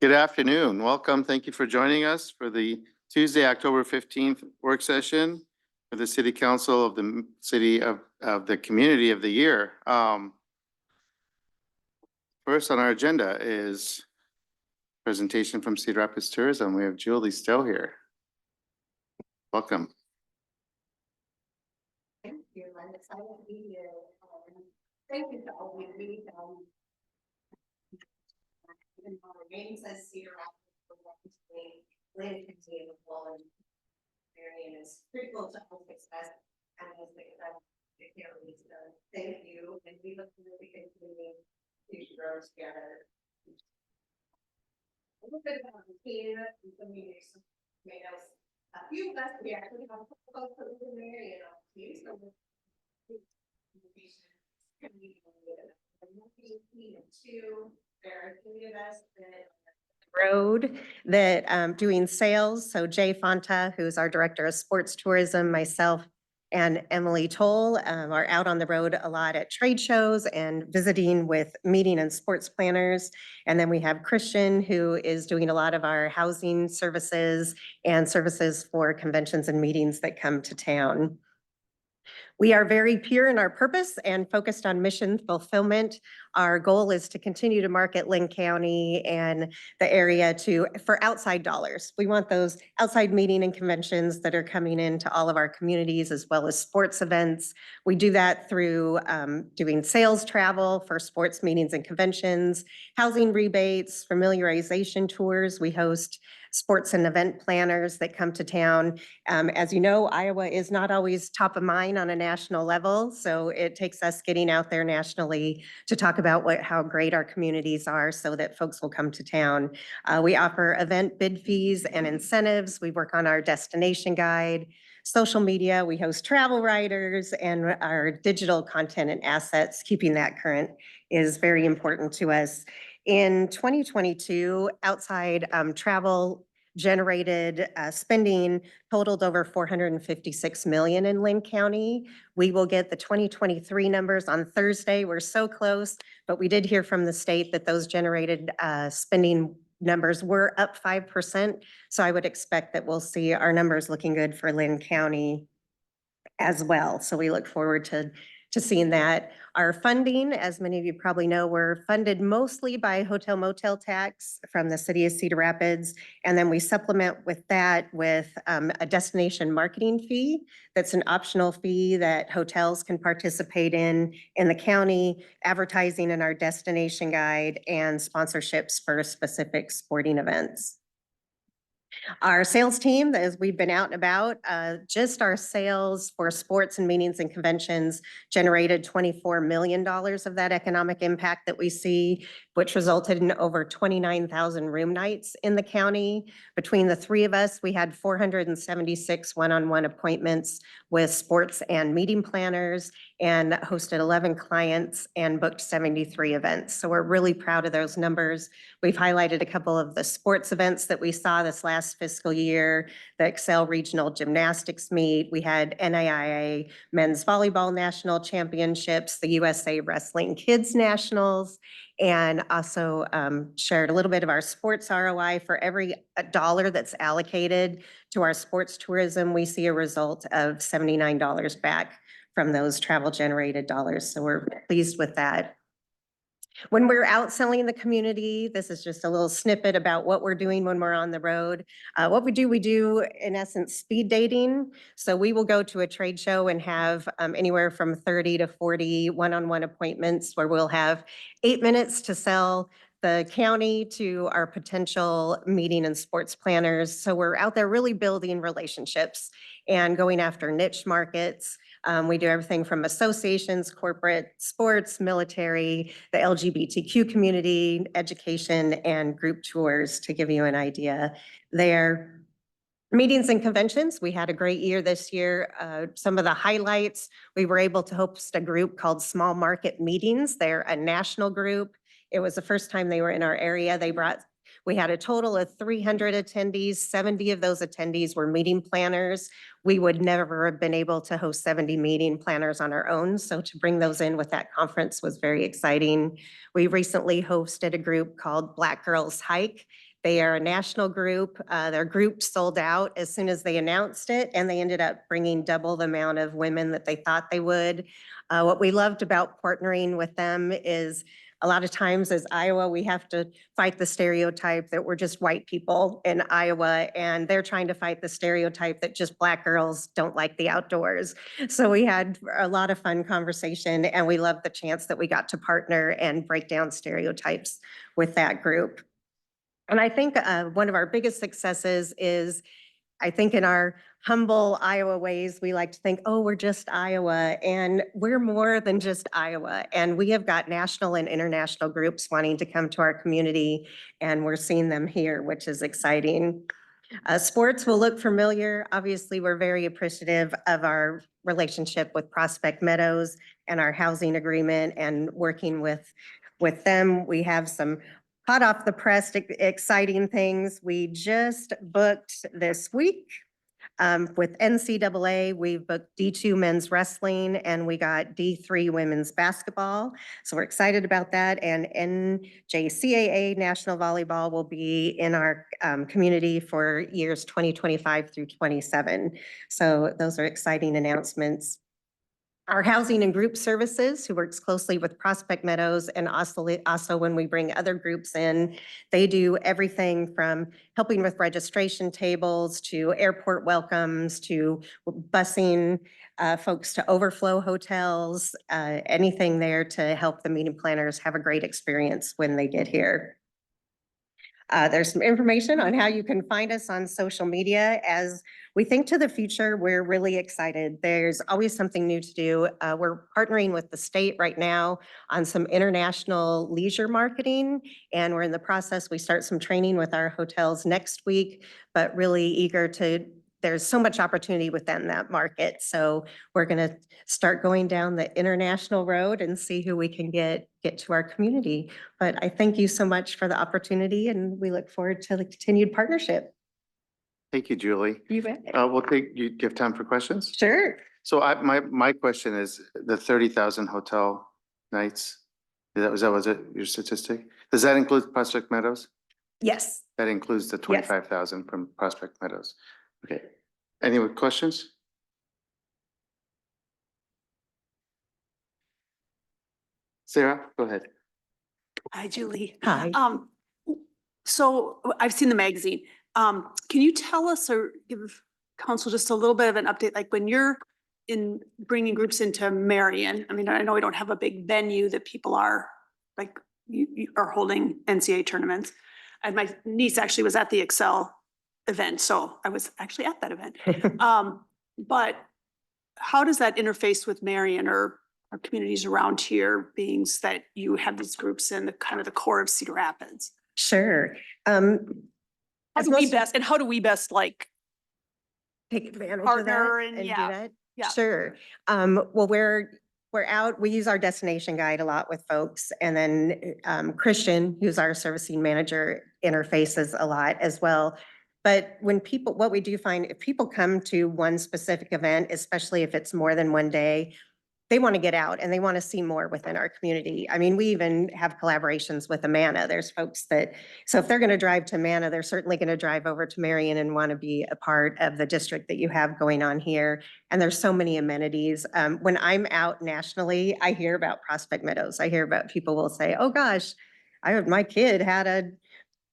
Good afternoon. Welcome. Thank you for joining us for the Tuesday, October 15th work session for the City Council of the City of the Community of the Year. First on our agenda is presentation from Cedar Rapids Tourism. We have Julie Stowe here. Welcome. Thank you. I'm excited to be here. Thank you to all of you. Even though our name says Cedar Rapids, we're welcome to live and continue to flow, and Marion is critical to our success and as the families. Thank you, and we look forward to continuing to grow together. A little bit about the team and some of you may know a few of us. We actually have a couple folks that live in Marion on the team, so we're there are three of us that road that doing sales. So Jay Fonta, who's our director of sports tourism, myself and Emily Toll are out on the road a lot at trade shows and visiting with meeting and sports planners. And then we have Christian, who is doing a lot of our housing services and services for conventions and meetings that come to town. We are very pure in our purpose and focused on mission fulfillment. Our goal is to continue to market Lynn County and the area for outside dollars. We want those outside meeting and conventions that are coming into all of our communities, as well as sports events. We do that through doing sales travel for sports meetings and conventions, housing rebates, familiarization tours. We host sports and event planners that come to town. As you know, Iowa is not always top of mind on a national level, so it takes us getting out there nationally to talk about how great our communities are so that folks will come to town. We offer event bid fees and incentives. We work on our destination guide, social media. We host travel writers, and our digital content and assets. Keeping that current is very important to us. In 2022, outside travel generated spending totaled over $456 million in Lynn County. We will get the 2023 numbers on Thursday. We're so close, but we did hear from the state that those generated spending numbers were up 5%. So I would expect that we'll see our numbers looking good for Lynn County as well. So we look forward to seeing that. Our funding, as many of you probably know, we're funded mostly by hotel motel tax from the city of Cedar Rapids. And then we supplement with that with a destination marketing fee. That's an optional fee that hotels can participate in the county, advertising in our destination guide, and sponsorships for specific sporting events. Our sales team, as we've been out and about, just our sales for sports and meetings and conventions generated $24 million of that economic impact that we see, which resulted in over 29,000 room nights in the county. Between the three of us, we had 476 one-on-one appointments with sports and meeting planners and hosted 11 clients and booked 73 events. So we're really proud of those numbers. We've highlighted a couple of the sports events that we saw this last fiscal year, the Excel Regional Gymnastics Meet. We had NAIA Men's Volleyball National Championships, the USA Wrestling Kids Nationals, and also shared a little bit of our sports ROI. For every dollar that's allocated to our sports tourism, we see a result of $79 back from those travel generated dollars. So we're pleased with that. When we're out selling the community, this is just a little snippet about what we're doing when we're on the road. What we do in essence speed dating. So we will go to a trade show and have anywhere from 30 to 40 one-on-one appointments where we'll have 8 minutes to sell the county to our potential meeting and sports planners. So we're out there really building relationships and going after niche markets. We do everything from associations, corporate, sports, military, the LGBTQ community, education, and group tours, to give you an idea there. Meetings and conventions, we had a great year this year. Some of the highlights, we were able to host a group called Small Market Meetings. They're a national group. It was the first time they were in our area. We had a total of 300 attendees. 70 of those attendees were meeting planners. We would never have been able to host 70 meeting planners on our own. So to bring those in with that conference was very exciting. We recently hosted a group called Black Girls Hike. They are a national group. Their group sold out as soon as they announced it, and they ended up bringing double the amount of women that they thought they would. What we loved about partnering with them is a lot of times as Iowa, we have to fight the stereotype that we're just white people in Iowa, and they're trying to fight the stereotype that just Black girls don't like the outdoors. So we had a lot of fun conversation, and we loved the chance that we got to partner and break down stereotypes with that group. And I think one of our biggest successes is, I think in our humble Iowa ways, we like to think, oh, we're just Iowa, and we're more than just Iowa. And we have got national and international groups wanting to come to our community, and we're seeing them here, which is exciting. Sports will look familiar. Obviously, we're very appreciative of our relationship with Prospect Meadows and our housing agreement and working with them. We have some hot off the press exciting things. We just booked this week with NCAA. We've booked D2 men's wrestling, and we got D3 women's basketball. So we're excited about that. And NJCAA National Volleyball will be in our community for years 2025 through 27. So those are exciting announcements. Our housing and group services, who works closely with Prospect Meadows, and also when we bring other groups in, they do everything from helping with registration tables to airport welcomes to busing folks to overflow hotels, anything there to help the meeting planners have a great experience when they get here. There's some information on how you can find us on social media. As we think to the future, we're really excited. There's always something new to do. We're partnering with the state right now on some international leisure marketing, and we're in the process. We start some training with our hotels next week, but really eager to, there's so much opportunity within that market. So we're going to start going down the international road and see who we can get to our community. But I thank you so much for the opportunity, and we look forward to the continued partnership. Thank you, Julie. You bet. We'll take, you give time for questions? Sure. So my question is the 30,000 hotel nights. Was it your statistic? Does that include Prospect Meadows? Yes. That includes the 25,000 from Prospect Meadows. Okay. Any more questions? Sarah, go ahead. Hi, Julie. Hi. So I've seen the magazine. Can you tell us or give council just a little bit of an update, like when you're in bringing groups into Marion? I mean, I know we don't have a big venue that people are like, you are holding NCAA tournaments. And my niece actually was at the Excel event, so I was actually at that event. But how does that interface with Marion or our communities around here, being that you have these groups in the kind of the core of Cedar Rapids? Sure. How do we best like Take advantage of partner that and do yeah, that? yeah. Sure. Well, we're out, we use our destination guide a lot with folks, and then Christian, who's our servicing manager, interfaces a lot as well. But when people, what we do find, if people come to one specific event, especially if it's more than one day, they want to get out and they want to see more within our community. I mean, we even have collaborations with Amana. There's folks that, so if they're going to drive to Amana, they're certainly going to drive over to Marion and want to be a part of the district that you have going on here. And there's so many amenities. When I'm out nationally, I hear about Prospect Meadows. I hear about people will say, oh gosh, my kid had a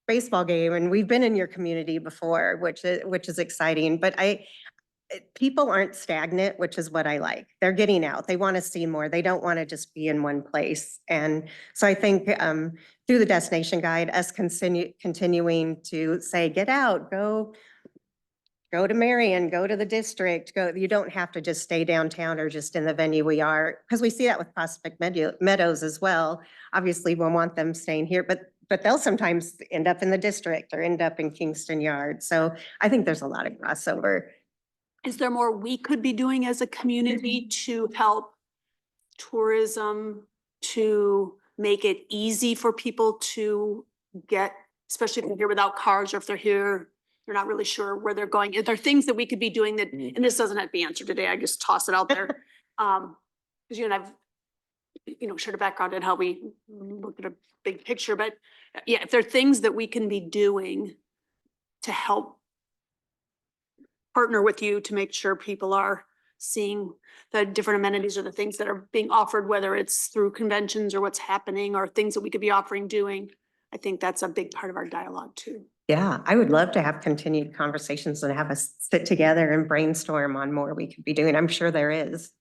baseball game and we've been in your community before, which is exciting. But people aren't stagnant, which is what I like. They're getting out. They want to see more. They don't want to just be in one place. And so I think through the destination guide, us continuing to say, get out, go to Marion, go to the district, go. You don't have to just stay downtown or just in the venue we are, because we see that with Prospect Meadows as well. Obviously, we'll want them staying here, but they'll sometimes end up in the district or end up in Kingston Yard. So I think there's a lot of crossover. Is there more we could be doing as a community to help tourism, to make it easy for people to get, especially if they're here without cars, or if they're here, they're not really sure where they're going? Are there things that we could be doing that, and this doesn't have to be answered today, I just toss it out there. Because you and I've, shared a background in how we look at a big picture, but yeah, if there are things that we can be doing to help partner with you to make sure people are seeing the different amenities or the things that are being offered, whether it's through conventions or what's happening or things that we could be offering, doing. I think that's a big part of our dialogue too. Yeah, I would love to have continued conversations and have us sit together and brainstorm on more we could be doing. I'm sure there is.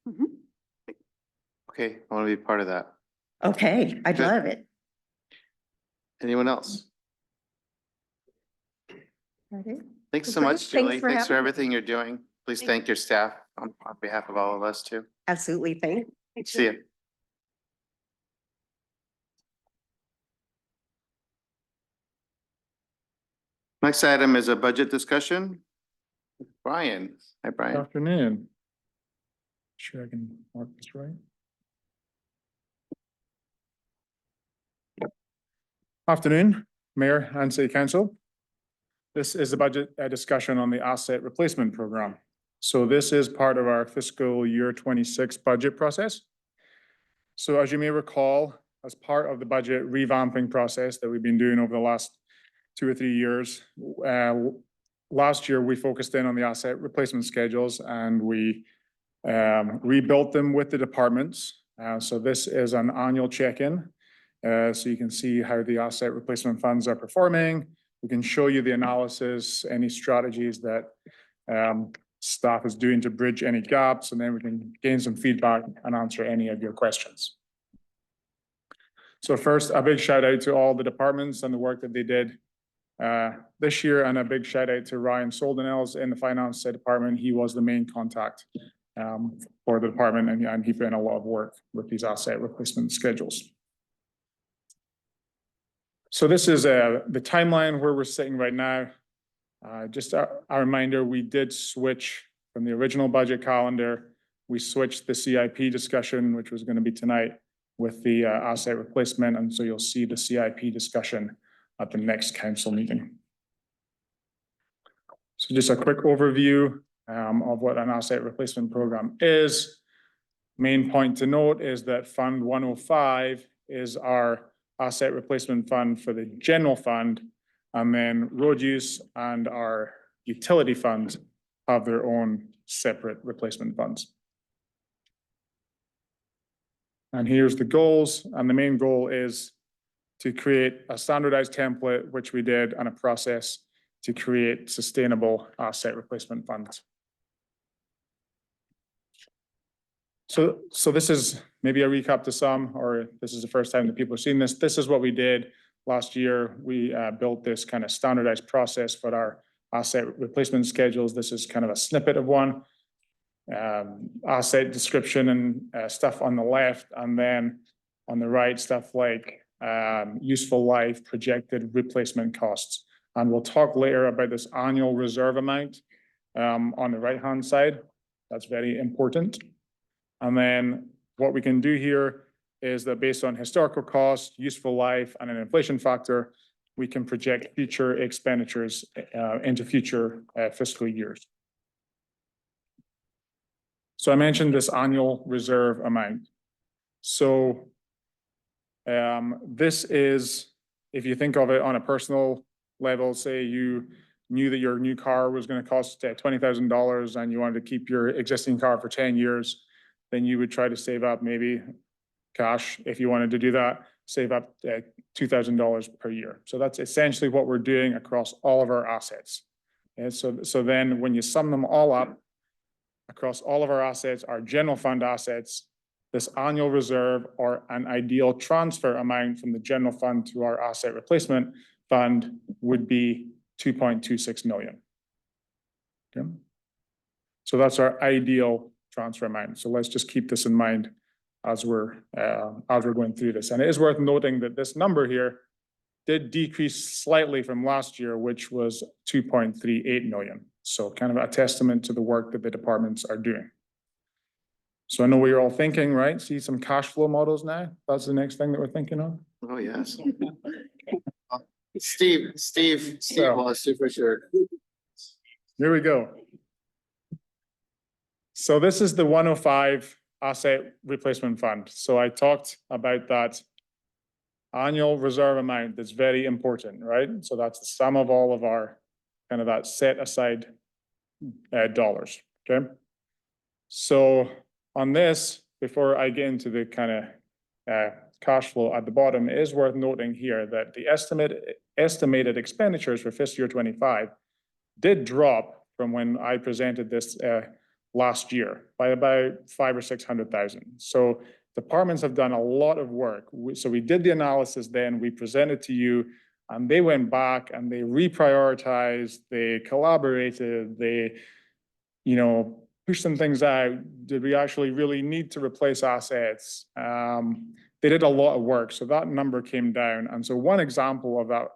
Okay, I want to be part of that. Okay, I'd Good. love it. Anyone else? Okay. Thanks so Great. much, Julie. Thanks for Thanks for having me. everything you're doing. Please thank your staff on behalf of all of us too. Absolutely. Thank you. See you. Next item is a budget discussion. Brian. Hi, Good Brian. afternoon. Sure I can mark this right. Afternoon, Mayor and City Council. This is a budget discussion on the asset replacement program. So this is part of our fiscal year 26 budget process. So as you may recall, as part of the budget revamping process that we've been doing over the last 2 or 3 years, last year we focused in on the asset replacement schedules and we rebuilt them with the departments. So this is an annual check-in. So you can see how the asset replacement funds are performing. We can show you the analysis, any strategies that staff is doing to bridge any gaps, and then we can gain some feedback and answer any of your questions. So first, a big shout out to all the departments and the work that they did this year, and a big shout out to Ryan Soldenels in the finance department. He was the main contact for the department, and he put in a lot of work with these asset replacement schedules. So this is the timeline where we're sitting right now. Just a reminder, we did switch from the original budget calendar. We switched the CIP discussion, which was going to be tonight, with the asset replacement. And so you'll see the CIP discussion at the next council meeting. So just a quick overview of what an asset replacement program is. Main point to note is that Fund 105 is our asset replacement fund for the general fund, and then road use and our utility funds have their own separate replacement funds. And here's the goals, and the main goal is to create a standardized template, which we did, and a process to create sustainable asset replacement funds. So this is maybe a recap to some, or this is the first time that people have seen this. This is what we did last year. We built this kind of standardized process for our asset replacement schedules. This is kind of a snippet of one. Asset description and stuff on the left, and then on the right, stuff like useful life, projected replacement costs. And we'll talk later about this annual reserve amount on the right-hand side. That's very important. And then what we can do here is that based on historical cost, useful life, and an inflation factor, we can project future expenditures into future fiscal years. So I mentioned this annual reserve amount. So this is, if you think of it on a personal level, say you knew that your new car was going to cost $20,000 and you wanted to keep your existing car for 10 years, then you would try to save up maybe cash, if you wanted to do that, save up $2,000 per year. So that's essentially what we're doing across all of our assets. And so then when you sum them all up across all of our assets, our general fund assets, this annual reserve or an ideal transfer amount from the general fund to our asset replacement fund would be 2.26 million. Okay. So that's our ideal transfer amount. So let's just keep this in mind as we're going through this. And it is worth noting that this number here did decrease slightly from last year, which was 2.38 million. So kind of a testament to the work that the departments are doing. So I know what you're all thinking, right? See some cash flow models now? That's the next thing that we're thinking of. Oh, yes. Steve wants to for sure. Here we go. So this is the 105 asset replacement fund. So I talked about that annual reserve amount that's very important, right? So that's the sum of all of our, kind of that set aside dollars, okay? So on this, before I get into the kind of cash flow at the bottom, it is worth noting here that the estimated expenditures for fiscal year 25 did drop from when I presented this last year by about 500,000 or 600,000. So departments have done a lot of work. So we did the analysis then, we presented to you, and they went back and they reprioritized, they collaborated, they, you know, pushed some things out. Did we actually really need to replace assets? They did a lot of work, so that number came down. And so one example of that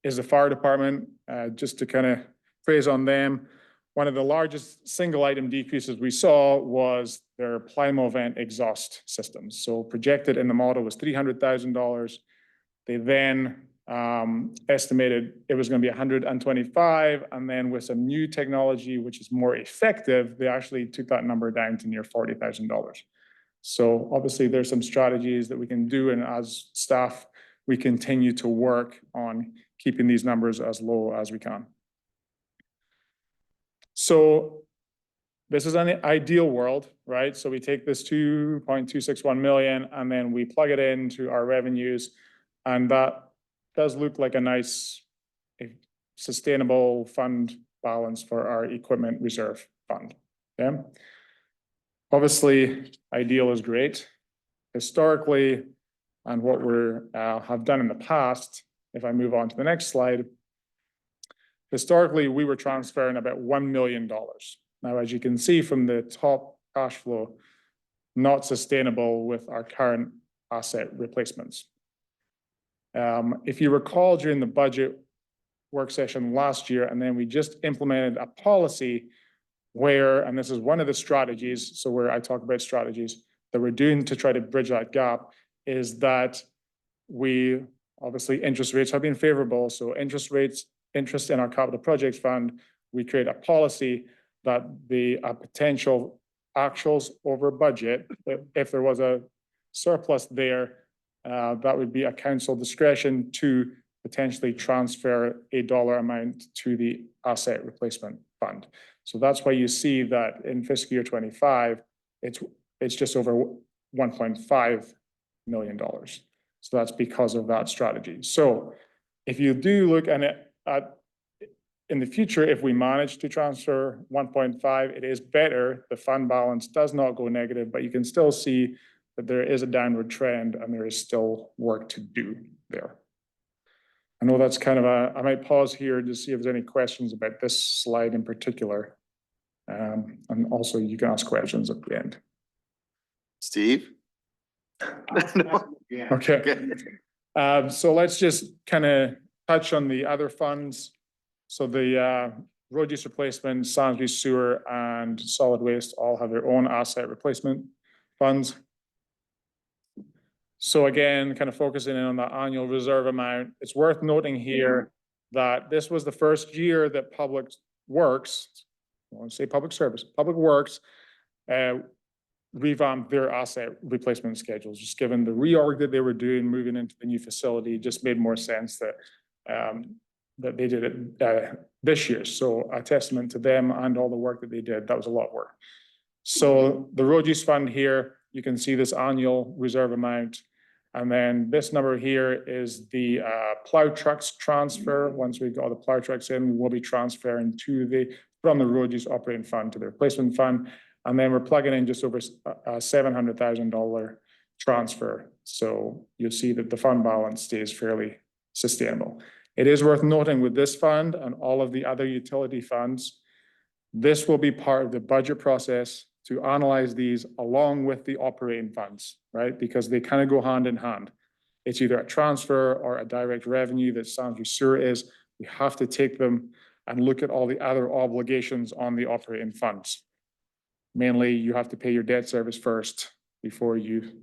is the fire department, just to kind of phrase on them. One of the largest single item decreases we saw was their Plymouth vent exhaust systems. So projected in the model was $300,000. They then estimated it was going to be 125, and then with some new technology, which is more effective, they actually took that number down to near $40,000. So obviously there's some strategies that we can do, and as staff, we continue to work on keeping these numbers as low as we can. So this is an ideal world, right? So we take this 2.261 million and then we plug it into our revenues, and that does look like a nice sustainable fund balance for our equipment reserve fund. Okay. Obviously, ideal is great. Historically, and what we have done in the past, if I move on to the next slide, historically, we were transferring about $1 million. Now, as you can see from the top cash flow, not sustainable with our current asset replacements. If you recall, during the budget work session last year, and then we just implemented a policy where, and this is one of the strategies, so where I talk about strategies that we're doing to try to bridge that gap, is that we, obviously interest rates have been favorable, so interest in our capital projects fund, we create a policy that the potential actuals over budget, if there was a surplus there, that would be a council discretion to potentially transfer a dollar amount to the asset replacement fund. So that's why you see that in fiscal year 25, it's just over $1.5 million. So that's because of that strategy. So if you do look at in the future, if we manage to transfer 1.5, it is better. The fund balance does not go negative, but you can still see that there is a downward trend and there is still work to do there. I know that's kind of I might pause here to see if there's any questions about this slide in particular. And also you can ask questions at the end. Steve? Okay. So let's just kind of touch on the other funds. So the road use replacement, sanitary sewer, and solid waste all have their own asset replacement funds. So again, kind of focusing in on that annual reserve amount, it's worth noting here that this was the first year that Public Works, I want to say public service, Public Works, revamped their asset replacement schedules. Just given the reorg that they were doing, moving into the new facility, just made more sense that that they did it this year. So a testament to them and all the work that they did. That was a lot of work. So the road use fund here, you can see this annual reserve amount. And then this number here is the plow trucks transfer. Once we got all the plow trucks in, we'll be transferring from the road use operating fund to the replacement fund. And then we're plugging in just over a $700,000 transfer. So you'll see that the fund balance stays fairly sustainable. It is worth noting with this fund and all of the other utility funds, this will be part of the budget process to analyze these along with the operating funds, right? Because they kind of go hand in hand. It's either a transfer or a direct revenue that sanitary sewer is. We have to take them and look at all the other obligations on the operating funds. Mainly, you have to pay your debt service first before you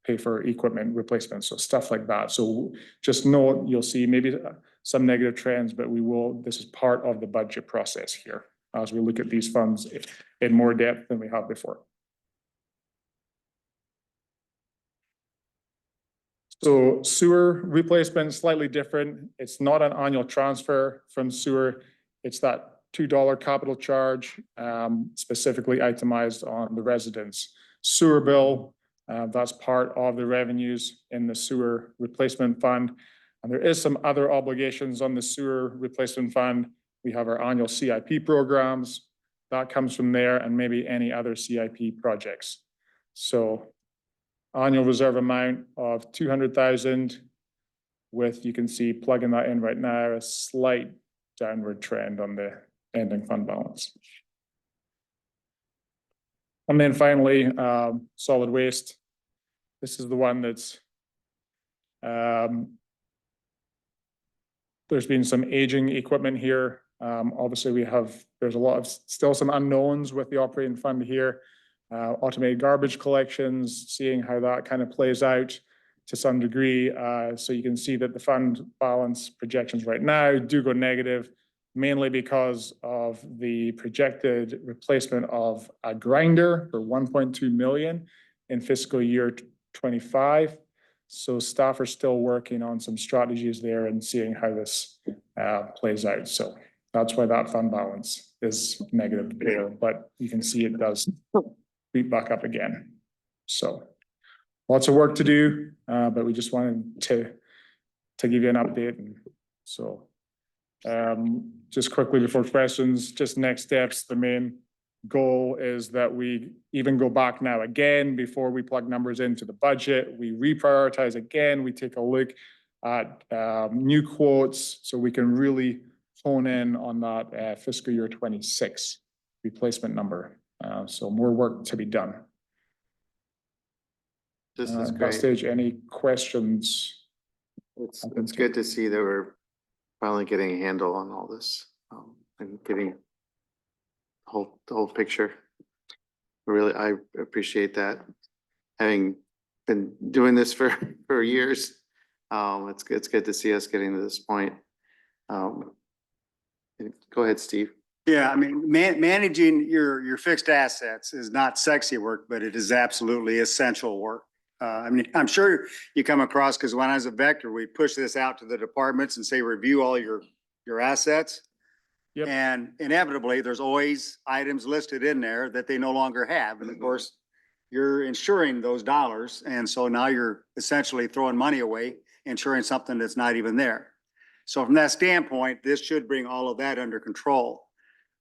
pay for equipment replacement, so stuff like that. So just know, you'll see maybe some negative trends, but this is part of the budget process here as we look at these funds in more depth than we have before. So sewer replacement, slightly different. It's not an annual transfer from sewer. It's that $2 capital charge, specifically itemized on the residents' sewer bill. That's part of the revenues in the sewer replacement fund. And there is some other obligations on the sewer replacement fund. We have our annual CIP programs. That comes from there, and maybe any other CIP projects. So annual reserve amount of 200,000 with, you can see, plugging that in right now, a slight downward trend on the ending fund balance. And then finally, solid waste. This is the one that's, there's been some aging equipment here. Obviously there's a lot of, still some unknowns with the operating fund here. Automated garbage collections, seeing how that kind of plays out to some degree. So you can see that the fund balance projections right now do go negative, mainly because of the projected replacement of a grinder for 1.2 million in fiscal year 25. So staff are still working on some strategies there and seeing how this plays out. So that's why that fund balance is negative there, but you can see it does beat back up again. So lots of work to do, but we just wanted to give you an update. And so just quickly before questions, just next steps, the main goal is that we even go back now again before we plug numbers into the budget. We reprioritize again. We take a look at new quotes so we can really hone in on that fiscal year 26 replacement number. So more work to be done. This is At that great. stage, any questions? It's good to see that we're finally getting a handle on all this, and getting the whole picture. Really, I appreciate that. Having been doing this for years, it's good to see us getting to this point. Go ahead, Steve. Yeah, I mean, managing your fixed assets is not sexy work, but it is absolutely essential work. I mean, I'm sure you come across, because when I was a Vector, we push this out to the departments and say, review all your assets. Yep. And inevitably, there's always items listed in there that they no longer have. And of course, you're insuring those dollars. And so now you're essentially throwing money away, insuring something that's not even there. So from that standpoint, this should bring all of that under control.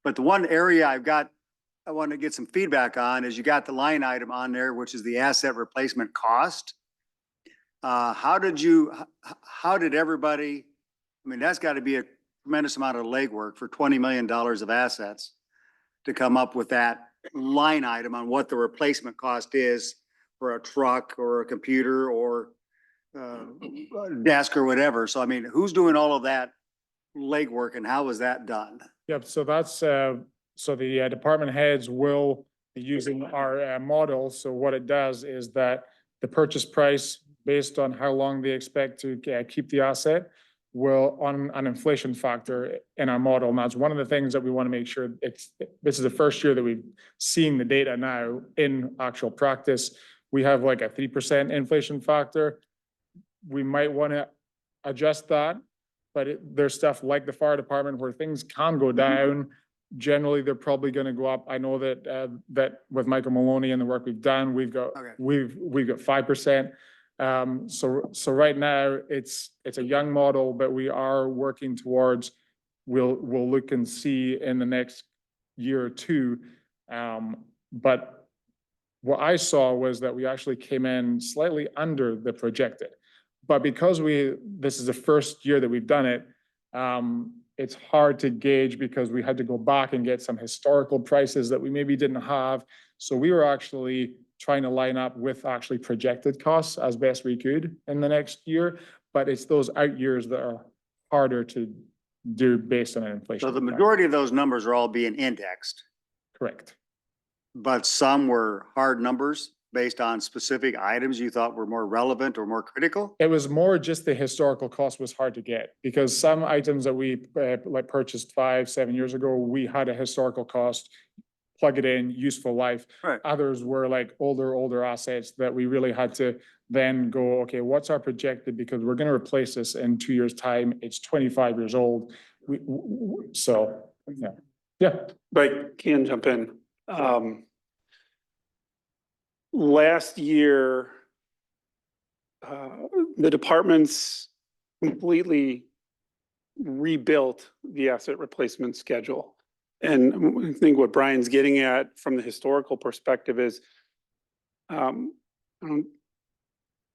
But the one area I want to get some feedback on is you got the line item on there, which is the asset replacement cost. How did everybody, I mean, that's got to be a tremendous amount of legwork for $20 million of assets to come up with that line item on what the replacement cost is for a truck or a computer or desk or whatever. So, I mean, who's doing all of that legwork and how was that done? Yep, so that's, so the department heads will be using our model. So what it does is that the purchase price, based on how long they expect to keep the asset, will on an inflation factor in our model. And that's one of the things that we want to make sure this is the first year that we've seen the data now in actual practice. We have like a 3% inflation factor. We might want to adjust that, but there's stuff like the fire department where things can go down. Generally, they're probably going to go up. I know that that with Michael Maloney and the work we've done, we've got 5%. So right now it's a young model, but we are working towards. We'll look and see in the next year or two. But what I saw was that we actually came in slightly under the projected. But because this is the first year that we've done it, it's hard to gauge because we had to go back and get some historical prices that we maybe didn't have. So we were actually trying to line up with actually projected costs as best we could in the next year. But it's those out years that are harder to do based on an inflation. So the majority of those numbers are all being indexed, Correct. but some were hard numbers based on specific items you thought were more relevant or more critical? It was more just the historical cost was hard to get because some items that we like purchased 5-7 years ago, we had a historical cost, plug it in, useful life. Right. Others were like older assets that we really had to then go, okay, what's our projected, because we're gonna replace this in 2 years' time, it's 25 years old. So, yeah, yeah, But can jump in. Last year, the departments completely rebuilt the asset replacement schedule. And I think what Brian's getting at from the historical perspective is um,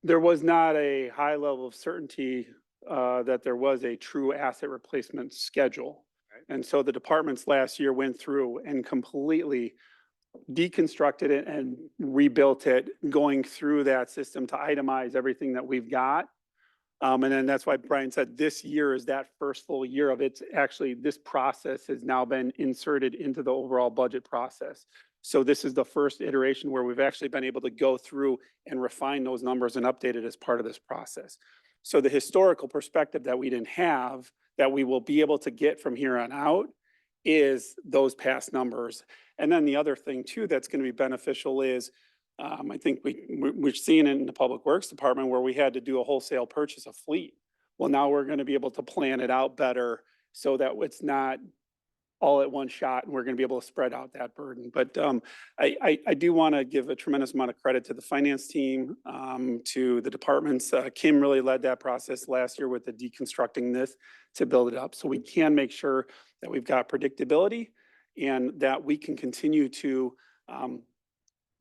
there was not a high level of certainty that there was a true asset replacement schedule. And so the departments last year went through and completely deconstructed it and rebuilt it, going through that system to itemize everything that we've got. And then that's why Brian said this year is that first full year of it. Actually, this process has now been inserted into the overall budget process. So this is the first iteration where we've actually been able to go through and refine those numbers and update it as part of this process. So the historical perspective that we didn't have, that we will be able to get from here on out, is those past numbers. And then the other thing too that's going to be beneficial is I think we've seen it in the Public Works Department where we had to do a wholesale purchase of fleet. Well, now we're going to be able to plan it out better so that it's not all at one shot and we're going to be able to spread out that burden. But I do want to give a tremendous amount of credit to the finance team, to the departments. Kim really led that process last year with the deconstructing this to build it up. So we can make sure that we've got predictability and that we can continue to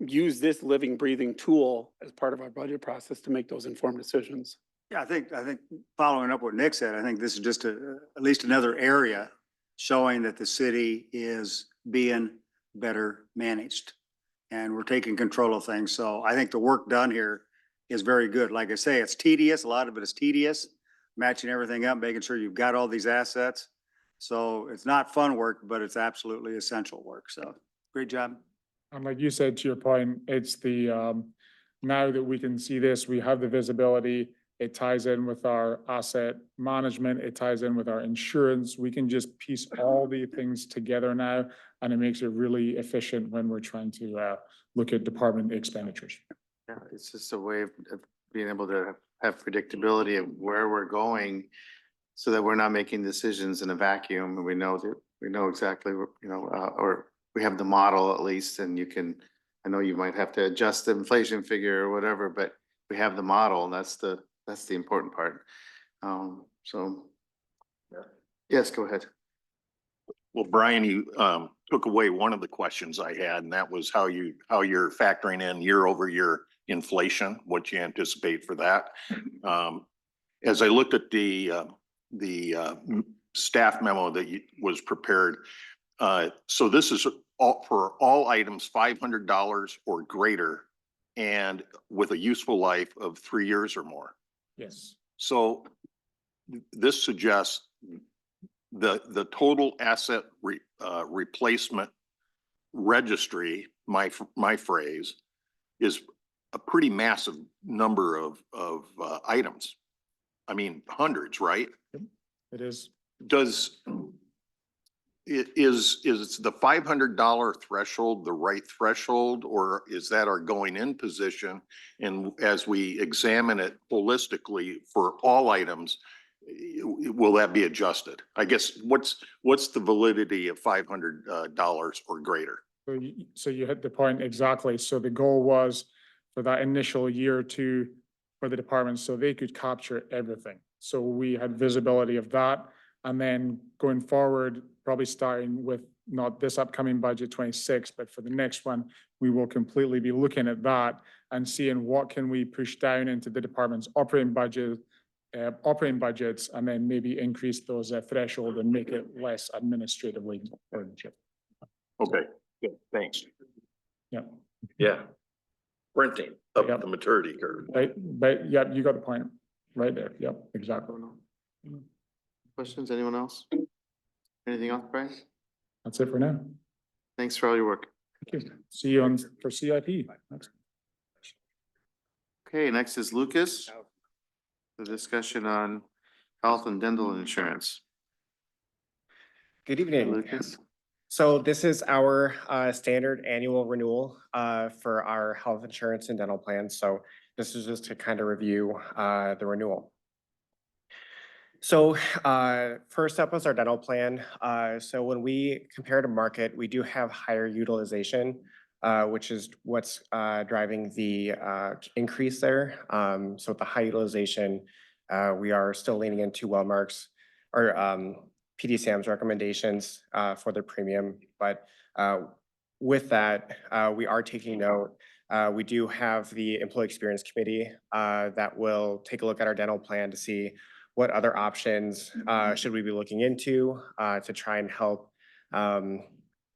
use this living, breathing tool as part of our budget process to make those informed decisions. Yeah, I think following up what Nick said, I think this is just at least another area showing that the city is being better managed and we're taking control of things. So I think the work done here is very good. Like I say, it's tedious. A lot of it is tedious, matching everything up, making sure you've got all these assets. So it's not fun work, but it's absolutely essential work. So great job. and like you said, to your point, it's the, now that we can see this, we have the visibility. It ties in with our asset management. It ties in with our insurance. We can just piece all the things together now, and it makes it really efficient when we're trying to look at department expenditures. Yeah, it's just a way of being able to have predictability of where we're going so that we're not making decisions in a vacuum and we know exactly, or we have the model at least, and you can, I know you might have to adjust the inflation figure or whatever, but we have the model and that's the important part. So. Yes, go ahead. Well, Brian, you took away one of the questions I had, and that was how you're factoring in year over year inflation, what you anticipate for that. As I looked at the staff memo that was prepared, so this is all for all items $500 or greater, and with a useful life of 3 years or more. Yes. So this suggests the total asset replacement registry, my phrase, is a pretty massive number of items. I mean, hundreds, right? It is. Is the $500 threshold the right threshold, or is that our going in position? And as we examine it holistically for all items, will that be adjusted? I guess what's the validity of $500 or greater? So you hit the point exactly. So the goal was for that initial year or two for the department, so they could capture everything. So we had visibility of that. And then going forward, probably starting with not this upcoming budget 26, but for the next one, we will completely be looking at that and seeing what can we push down into the department's operating budgets, and then maybe increase those threshold and make it less administratively burdened. Okay, good, thanks. Yeah. Yeah. Printing up Yep. the maturity curve. Right, but yeah, you got the point right there. Yep, exactly. Questions, anyone else? Anything else, Bryce? That's it for now. Thanks for all your work. Thank you. See you on for CIP. Okay, next is Lucas. The discussion on health and dental insurance. Good evening. Lucas? So this is our standard annual renewal for our health insurance and dental plans. So this is just to kind of review the renewal. So first up was our dental plan. So when we compare to market, we do have higher utilization, which is what's driving the increase there. So with the high utilization, we are still leaning into Wellmark's or PDCM's recommendations for the premium. But with that, we are taking note. We do have the Employee Experience Committee that will take a look at our dental plan to see what other options should we be looking into to try and help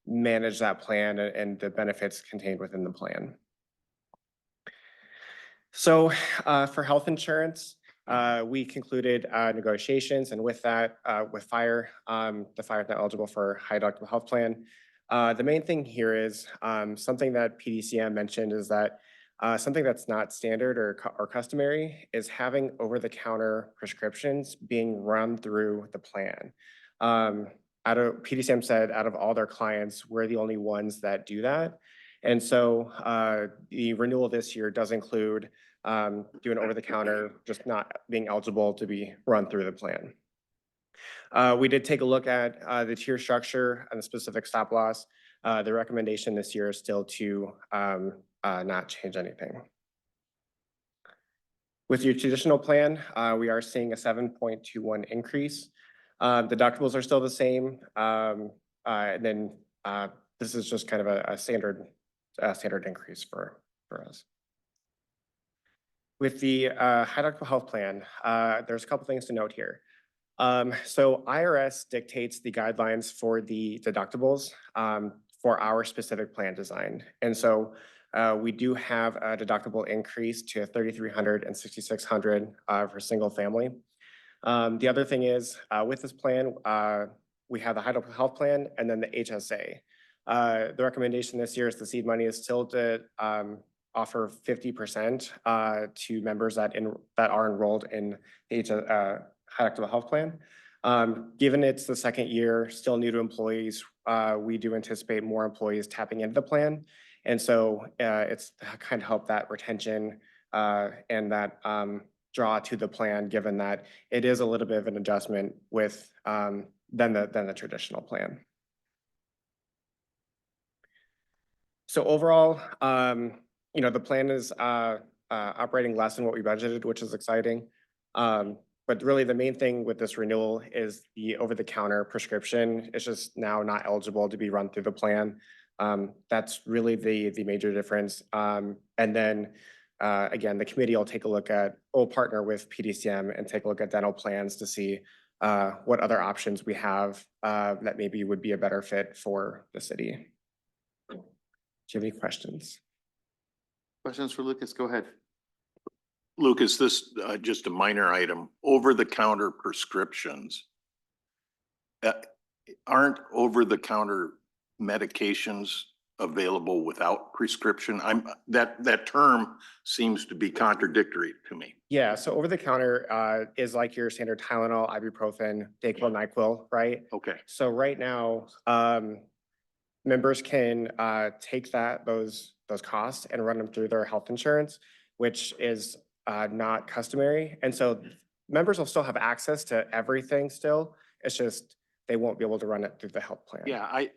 manage that plan and the benefits contained within the plan. So for health insurance, we concluded negotiations, and with that, with fire, the fire is not eligible for high deductible health plan. The main thing here is something that PDCM mentioned is that something that's not standard or customary is having over-the-counter prescriptions being run through the plan. PDCM said out of all their clients, we're the only ones that do that. And so the renewal this year does include doing over-the-counter, just not being eligible to be run through the plan. We did take a look at the tier structure and the specific stop loss. The recommendation this year is still to not change anything. With your traditional plan, we are seeing a 7.21 increase. Deductibles are still the same. And then this is just kind of a standard increase for us. With the high deductible health plan, there's a couple things to note here. So IRS dictates the guidelines for the deductibles for our specific plan design. And so we do have a deductible increase to $3,300 and $6,600 for single family. The other thing is with this plan, we have the high deductible health plan and then the HSA. The recommendation this year is the seed money is still to offer 50% to members that are enrolled in the high deductible health plan. Given it's the second year, still new to employees, we do anticipate more employees tapping into the plan. And so it's to kind of help that retention and that draw to the plan, given that it is a little bit of an adjustment with than the traditional plan. So overall, the plan is operating less than what we budgeted, which is exciting. But really the main thing with this renewal is the over-the-counter prescription. It's just now not eligible to be run through the plan. That's really the major difference. And then again, the committee will partner with PDCM and take a look at dental plans to see what other options we have that maybe would be a better fit for the city. Do you have any questions? Questions for Lucas? Go ahead. Lucas, this just a minor item, over-the-counter prescriptions. Aren't over-the-counter medications available without prescription? That term seems to be contradictory to me. Yeah, so over-the-counter is like your standard Tylenol, ibuprofen, Dayquil, NyQuil, right? Okay. So right now, members can take those costs and run them through their health insurance, which is not customary. And so members will still have access to everything still. It's just they won't be able to run it through the health plan. Yeah, I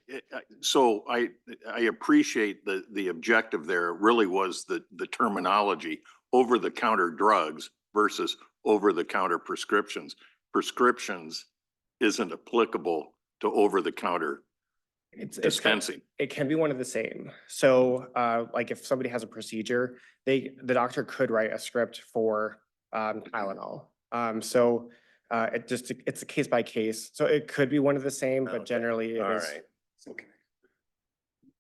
appreciate the objective there. It really was the terminology, over-the-counter drugs versus over-the-counter prescriptions. Prescriptions isn't applicable to over-the-counter dispensing. It can be one of the same. So like if somebody has a procedure, the doctor could write a script for Tylenol. So it's a case by case. So it could be one of the same, but generally it is. Right. Okay.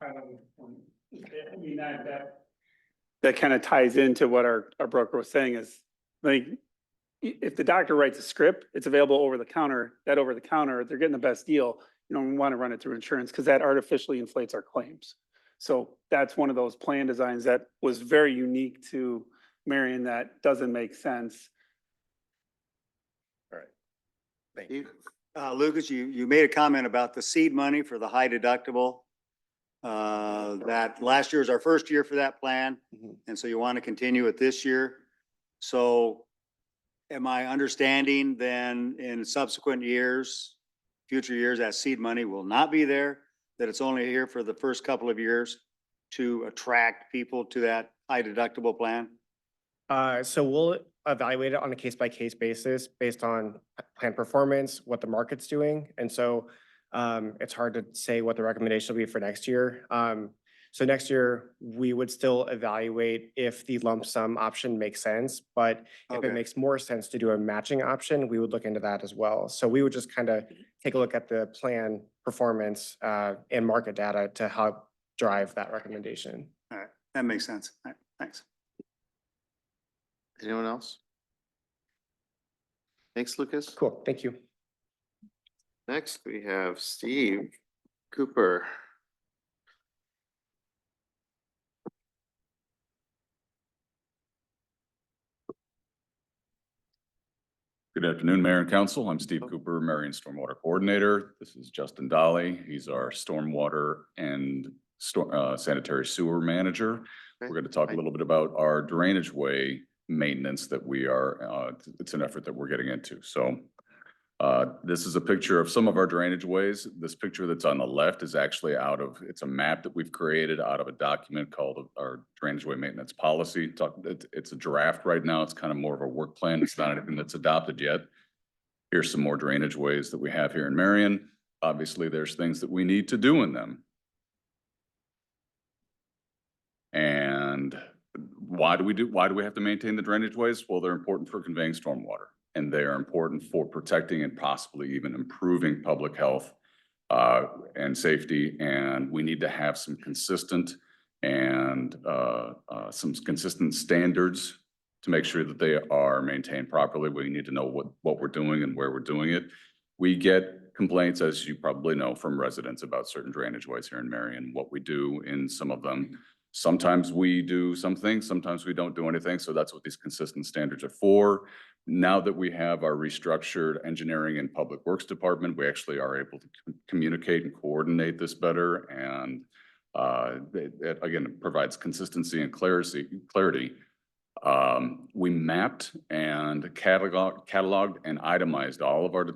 I mean, that kind of ties into what our broker was saying is like, if the doctor writes a script, it's available over the counter, they're getting the best deal. We want to run it through insurance because that artificially inflates our claims. So that's one of those plan designs that was very unique to Marion that doesn't make sense. All right. Thank you. Lucas, you made a comment about the seed money for the high deductible. that last year is our first year for that plan. And so you want to continue it this year. So am I understanding then in subsequent years, future years, that seed money will not be there? That it's only here for the first couple of years to attract people to that high deductible plan? So we'll evaluate it on a case-by-case basis based on plan performance, what the market's doing. And so it's hard to say what the recommendation will be for next year. So next year, we would still evaluate if the lump sum option makes sense, but if Okay. it makes more sense to do a matching option, we would look into that as well. So we would just kind of take a look at the plan performance and market data to help drive that recommendation. All right, that makes sense. All right, thanks. Anyone else? Thanks, Lucas. Cool, thank you. Next, we have Steve Cooper. Good afternoon, Mayor and Council. I'm Steve Cooper, Marion Stormwater Coordinator. This is Justin Dolly. He's our Stormwater and Sanitary Sewer Manager. We're going to talk a little bit about our drainage way maintenance that we are, it's an effort that we're getting into. So this is a picture of some of our drainage ways. This picture that's on the left is actually it's a map that we've created out of a document called our drainage way maintenance policy. It's a draft right now. It's kind of more of a work plan. It's not anything that's adopted yet. Here's some more drainage ways that we have here in Marion. Obviously, there's things that we need to do in them. And why do we have to maintain the drainage ways? Well, they're important for conveying stormwater, and they are important for protecting and possibly even improving public health and safety. And we need to have some consistent standards to make sure that they are maintained properly. We need to know what we're doing and where we're doing it. We get complaints, as you probably know, from residents about certain drainage ways here in Marion, what we do in some of them. Sometimes we do some things, sometimes we don't do anything. So that's what these consistent standards are for. Now that we have our restructured engineering and public works department, we actually are able to communicate and coordinate this better. And it again, provides consistency and clarity. We mapped and cataloged and itemized all of our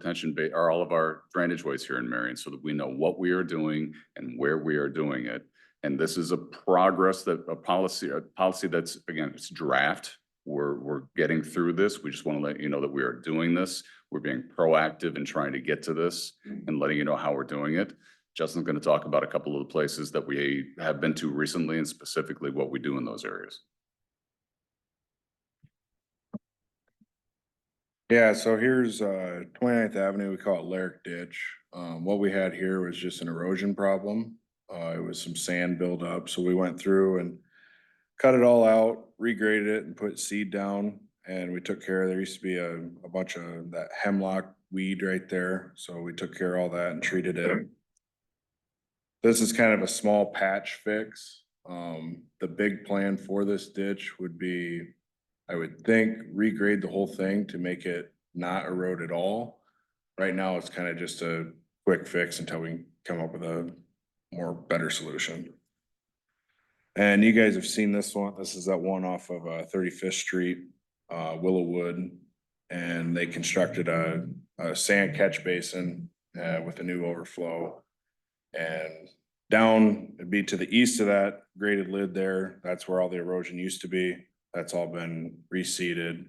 all of our drainage ways here in Marion so that we know what we are doing and where we are doing it. And this is a policy that's, again, it's draft. We're getting through this. We just want to let you know that we are doing this. We're being proactive in trying to get to this and letting you know how we're doing it. Justin's going to talk about a couple of the places that we have been to recently and specifically what we do in those areas. Yeah, so here's 29th Avenue, we call it Lyric Ditch. What we had here was just an erosion problem. It was some sand buildup, so we went through and cut it all out, regraded it and put seed down. And we took care of, there used to be a bunch of that hemlock weed right there. So we took care of all that and treated it. This is kind of a small patch fix. The big plan for this ditch would be, I would think, regrade the whole thing to make it not erode at all. Right now, it's kind of just a quick fix until we come up with a better solution. And you guys have seen this one. This is that one off of 35th Street, Willowwood. And they constructed a sand catch basin with a new overflow. And down, it'd be to the east of that graded lid there. That's where all the erosion used to be. That's all been reseeded,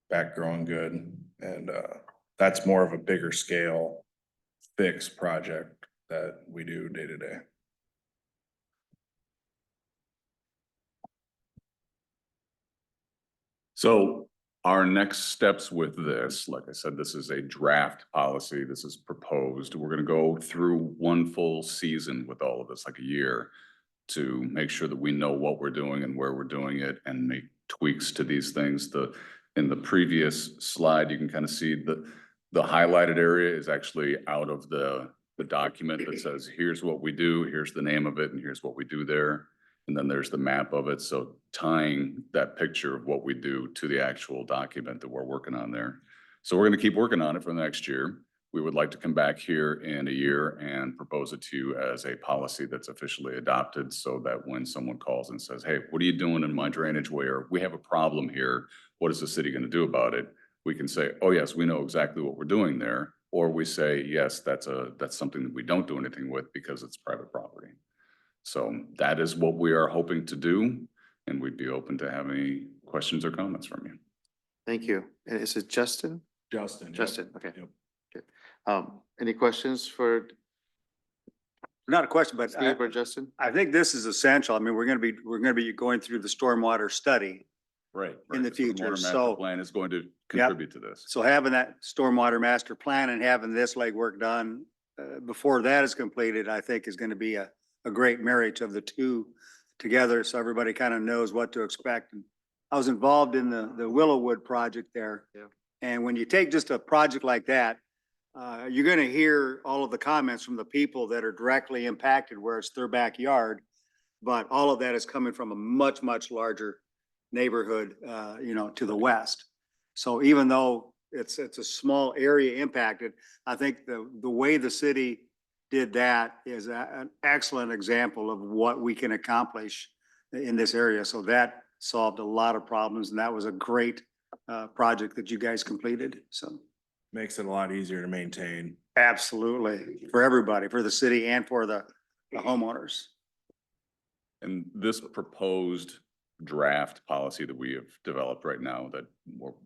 back growing good. And that's more of a bigger scale fix project that we do day to day. So our next steps with this, like I said, this is a draft policy. This is proposed. We're going to go through one full season with all of this, like a year, to make sure that we know what we're doing and where we're doing it and make tweaks to these things. In the previous slide, you can kind of see the highlighted area is actually out of the document that says, here's what we do, here's the name of it, and here's what we do there. And then there's the map of it. So tying that picture of what we do to the actual document that we're working on there. So we're going to keep working on it for the next year. We would like to come back here in a year and propose it to you as a policy that's officially adopted so that when someone calls and says, hey, what are you doing in my drainage way? Or we have a problem here. What is the city going to do about it? We can say, oh, yes, we know exactly what we're doing there. Or we say, yes, that's something that we don't do anything with because it's private property. So that is what we are hoping to do. And we'd be open to have any questions or comments from you. Thank you. And is it Justin? Justin. yep. Justin, okay. Yep. Any questions for Not a question, but Steve or Justin? I think this is essential. I mean, we're gonna be going through the stormwater study. Right. In the So future, water master so- plan is going to contribute to this. So having that stormwater master plan and having this legwork done before that is completed, I think is gonna be a great marriage of the two together, so everybody kind of knows what to expect. And I was involved in the Willowwood project there. Yeah. And when you take just a project like that, you're gonna hear all of the comments from the people that are directly impacted where it's their backyard. But all of that is coming from a much, much larger neighborhood, to the west. So even though it's a small area impacted, I think the way the city did that is an excellent example of what we can accomplish in this area. So that solved a lot of problems, and that was a great project that you guys completed. So Makes it a lot easier to maintain. absolutely, for everybody, for the city and for the homeowners. And this proposed draft policy that we have developed right now that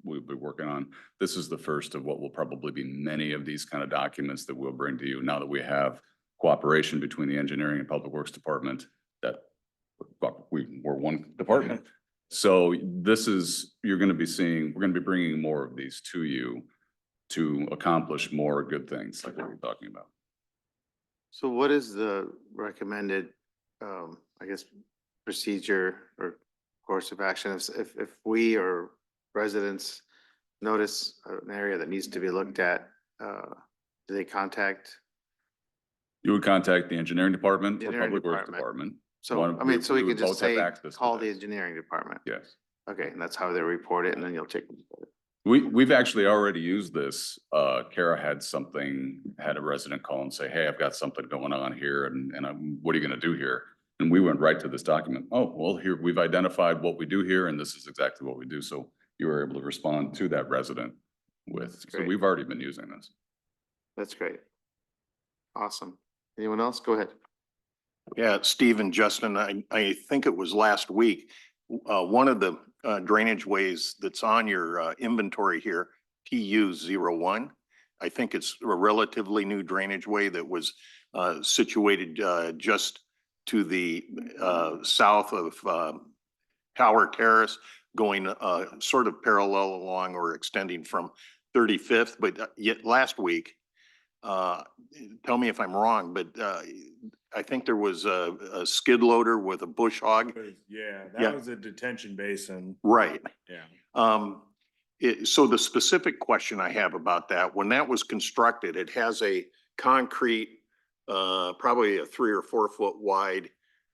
we'll be working on, this is the first of what will probably be many of these kind of documents that we'll bring to you now that we have cooperation between the engineering and public works department that we're one department. So this is, you're going to be seeing, we're going to be bringing more of these to you to accomplish more good things like what we're talking about. So what is the recommended, I guess, procedure or course of action if we or residents notice an area that needs to be looked at, do they contact? You would contact the engineering department The or engineering public works department. department. So, One- I mean, so we would could just both have say, access to call the this. engineering department. Yes. Okay, and that's how they report it, and then you'll take. We've actually already used this. Kara had a resident call and say, hey, I've got something going on here and what are you gonna do here? And we went right to this document. Oh, well, here, we've identified what we do here and this is exactly what we do. So you were able to respond to that resident with, so great. we've already been using this. That's great. Awesome. Anyone else? Go ahead. Yeah, Steve and Justin, I think it was last week, one of the drainage ways that's on your inventory here, PU01. I think it's a relatively new drainage way that was situated just to the south of Tower Terrace, going sort of parallel along or extending from 35th. But yet last week, tell me if I'm wrong, but I think there was a skid loader with a bush hog. Yeah, Yeah. that was a detention basin. Right. Yeah. So the specific question I have about that, when that was constructed, it has a concrete, probably a 3 or 4 foot wide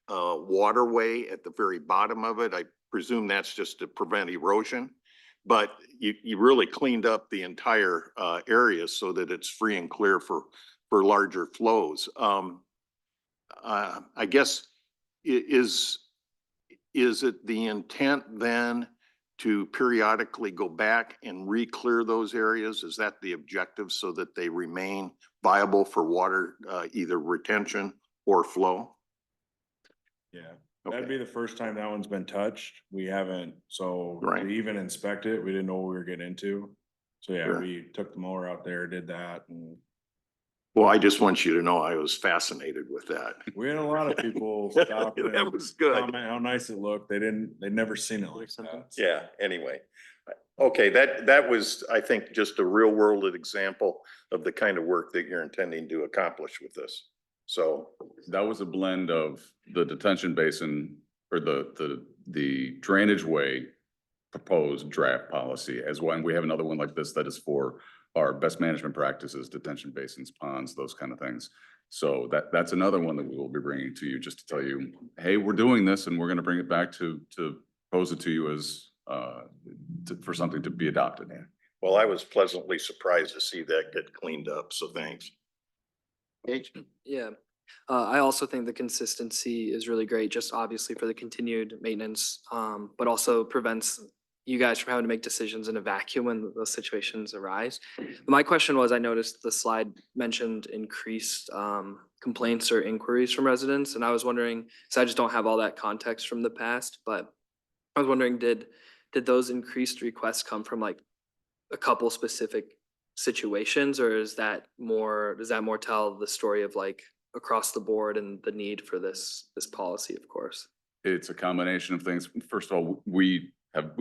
waterway at the very bottom of it. I presume that's just to prevent erosion. But you really cleaned up the entire area so that it's free and clear for larger flows. I guess, is it the intent then to periodically go back and re-clear those areas? Is that the objective so that they remain viable for water, either retention or flow? Yeah, that'd be the first time that one's been touched. We haven't, so Right. to even inspect it, we didn't know what we were getting into. So yeah, Sure. we took the mower out there, did that, and Well, I just want you to know I was fascinated with that. we had a lot of people stop That and was good. comment how nice it looked. They'd never seen it like that. Yeah, anyway. Okay, that was, I think, just a real world example of the kind of work that you're intending to accomplish with this. So, That was a blend of the detention basin or the drainage way proposed draft policy as well. And we have another one like this that is for our best management practices, detention basins, ponds, those kind of things. So that's another one that we will be bringing to you just to tell you, hey, we're doing this and we're going to bring it back to propose it to you as for something to be adopted. Well, I was pleasantly surprised to see that get cleaned up, so thanks. Paige? Yeah, I also think the consistency is really great, just obviously for the continued maintenance, but also prevents you guys from having to make decisions in a vacuum when those situations arise. My question was, I noticed the slide mentioned increased complaints or inquiries from residents, and I was wondering, so I just don't have all that context from the past, but I was wondering, did those increased requests come from like a couple specific situations, or is that more, does that more tell the story of like across the board and the need for this policy, of course? It's a combination of things. First of all, we had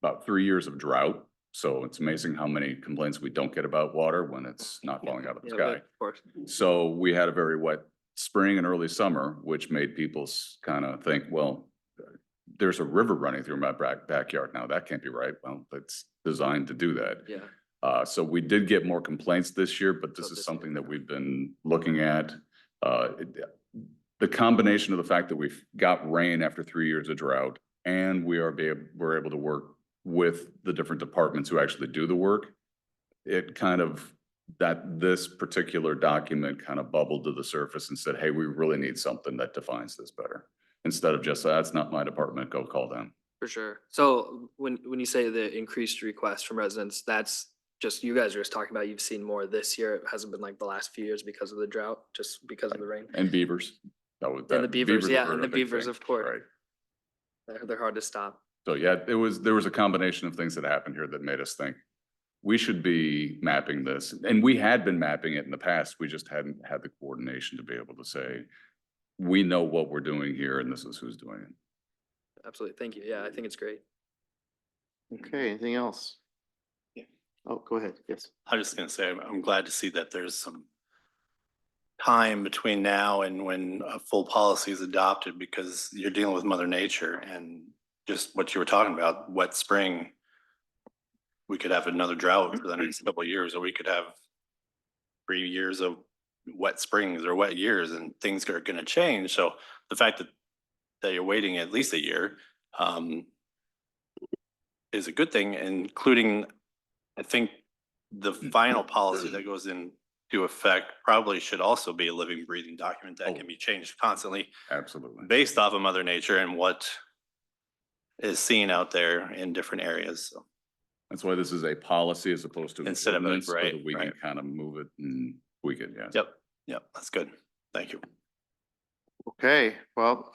about 3 years of drought. So it's amazing how many complaints we don't get about water when it's not falling out of the Yeah, sky. of course. So we had a very wet spring and early summer, which made people kind of think, well, there's a river running through my backyard now. That can't be right. Well, it's designed to do that. Yeah, So we did get more complaints this year, but this Oh, is this something year. that we've been looking at. The combination of the fact that we've got rain after 3 years of drought and we're able to work with the different departments who actually do the work. It kind of, that this particular document kind of bubbled to the surface and said, hey, we really need something that defines this better. Instead of just, that's not my department, go call them. for sure. So when you say the increased requests from residents, that's just, you guys are just talking about, you've seen more this year. It hasn't been like the last few years because of the drought, just because of the rain. And beavers. And the beavers, yeah, were and a the big beavers, thing, of course. right? They're hard to stop. So yeah, there was a combination of things that happened here that made us think we should be mapping this. And we had been mapping it in the past. We just hadn't had the coordination to be able to say, we know what we're doing here and this is who's doing it. Absolutely. Thank you. Yeah, I think it's great. Okay, anything else? Yeah. Oh, go ahead. Yes. I was just gonna say, I'm glad to see that there's some time between now and when a full policy is adopted, because you're dealing with Mother Nature and just what you were talking about, wet spring. We could have another drought for the next couple of years, or we could have 3 years of wet springs or wet years, and things are gonna change. So the fact that you're waiting at least a year is a good thing, including, I think, the final policy that goes into effect probably should also be a living, breathing document that can be changed constantly Absolutely. based off of Mother Nature and what is seen out there in different areas. So That's why this is a policy as opposed to an Instead of a- ordinance, so right, that we can right. kind of move it and tweak it, yes. Yep, that's good. Thank you. Okay, well,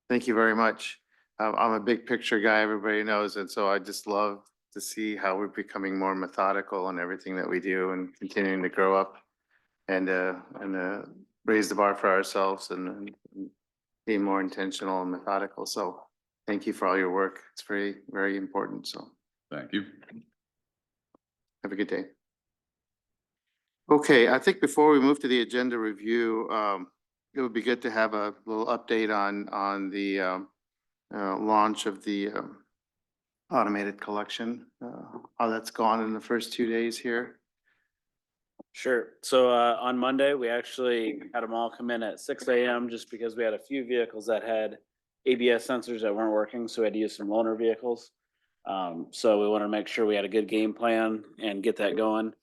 thank you very much. I'm a big picture guy, everybody knows, and so I just love to see how we're becoming more methodical in everything that we do and continuing to grow up and raise the bar for ourselves and be more intentional and methodical. So thank you for all your work. It's very, very important. So Thank you. have a good day. Okay, I think before we move to the agenda review, it would be good to have a little update on the launch of the automated collection, how that's gone in the first 2 days here. Sure. So on Monday, we actually had them all come in at 6 a.m. just because we had a few vehicles that had ABS sensors that weren't working, so we had to use some loaner vehicles. So we wanted to make sure we had a good game plan and get that going.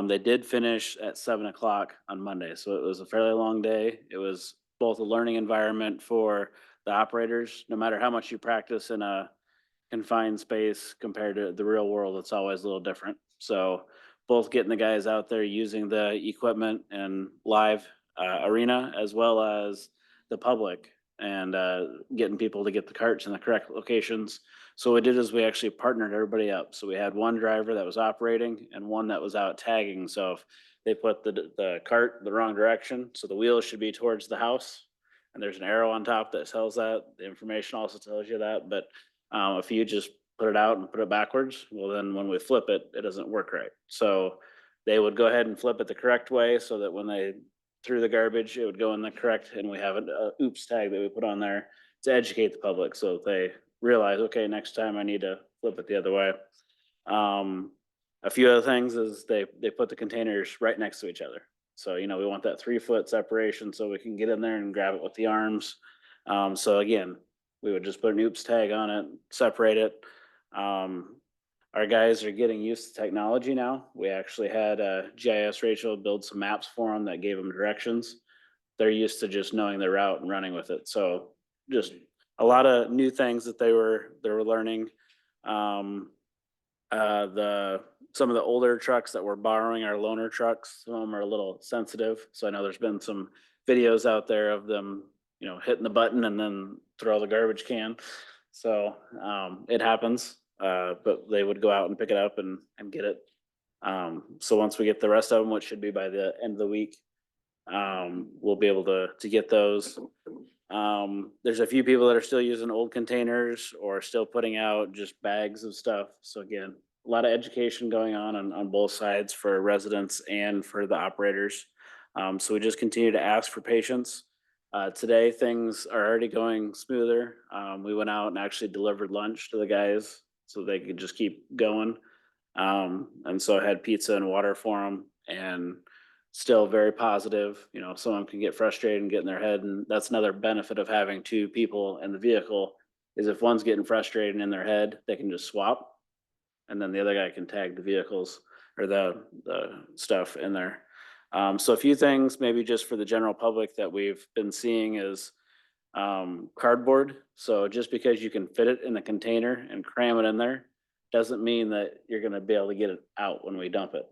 They did finish at 7 o'clock on Monday, so it was a fairly long day. It was both a learning environment for the operators. No matter how much you practice in a confined space compared to the real world, it's always a little different. So both getting the guys out there using the equipment and live arena, as well as the public, and getting people to get the carts in the correct locations. So what we did is we actually partnered everybody up. So we had one driver that was operating and one that was out tagging. So if they put the cart the wrong direction, so the wheels should be towards the house, and there's an arrow on top that tells that. The information also tells you that. But if you just put it out and put it backwards, well, then when we flip it, it doesn't work right. So they would go ahead and flip it the correct way so that when they threw the garbage, it would go in the correct, and we have an oops tag that we put on there to educate the public so that they realize, okay, next time I need to flip it the other way. A few other things is they put the containers right next to each other. So, we want that 3-foot separation so we can get in there and grab it with the arms. So again, we would just put an oops tag on it, separate it. our guys are getting used to technology now. We actually had GIS Rachel build some maps for them that gave them directions. They're used to just knowing their route and running with it. So just a lot of new things that they were learning. Some of the older trucks that we're borrowing are loaner trucks. Some of them are a little sensitive. So I know there's been some videos out there of them, you know, hitting the button and then throw the garbage can. So it happens, but they would go out and pick it up and get it. So once we get the rest of them, which should be by the end of the week, we'll be able to get those. There's a few people that are still using old containers or still putting out just bags of stuff. So again, a lot of education going on both sides for residents and for the operators. So we just continue to ask for patience. Today, things are already going smoother. We went out and actually delivered lunch to the guys so they could just keep going. And so I had pizza and water for them, and still very positive. You know, someone can get frustrated and get in their head, and that's another benefit of having two people in the vehicle is if one's getting frustrated and in their head, they can just swap, and then the other guy can tag the vehicles or the stuff in there. So a few things maybe just for the general public that we've been seeing is cardboard. So just because you can fit it in a container and cram it in there doesn't mean that you're going to be able to get it out when we dump it.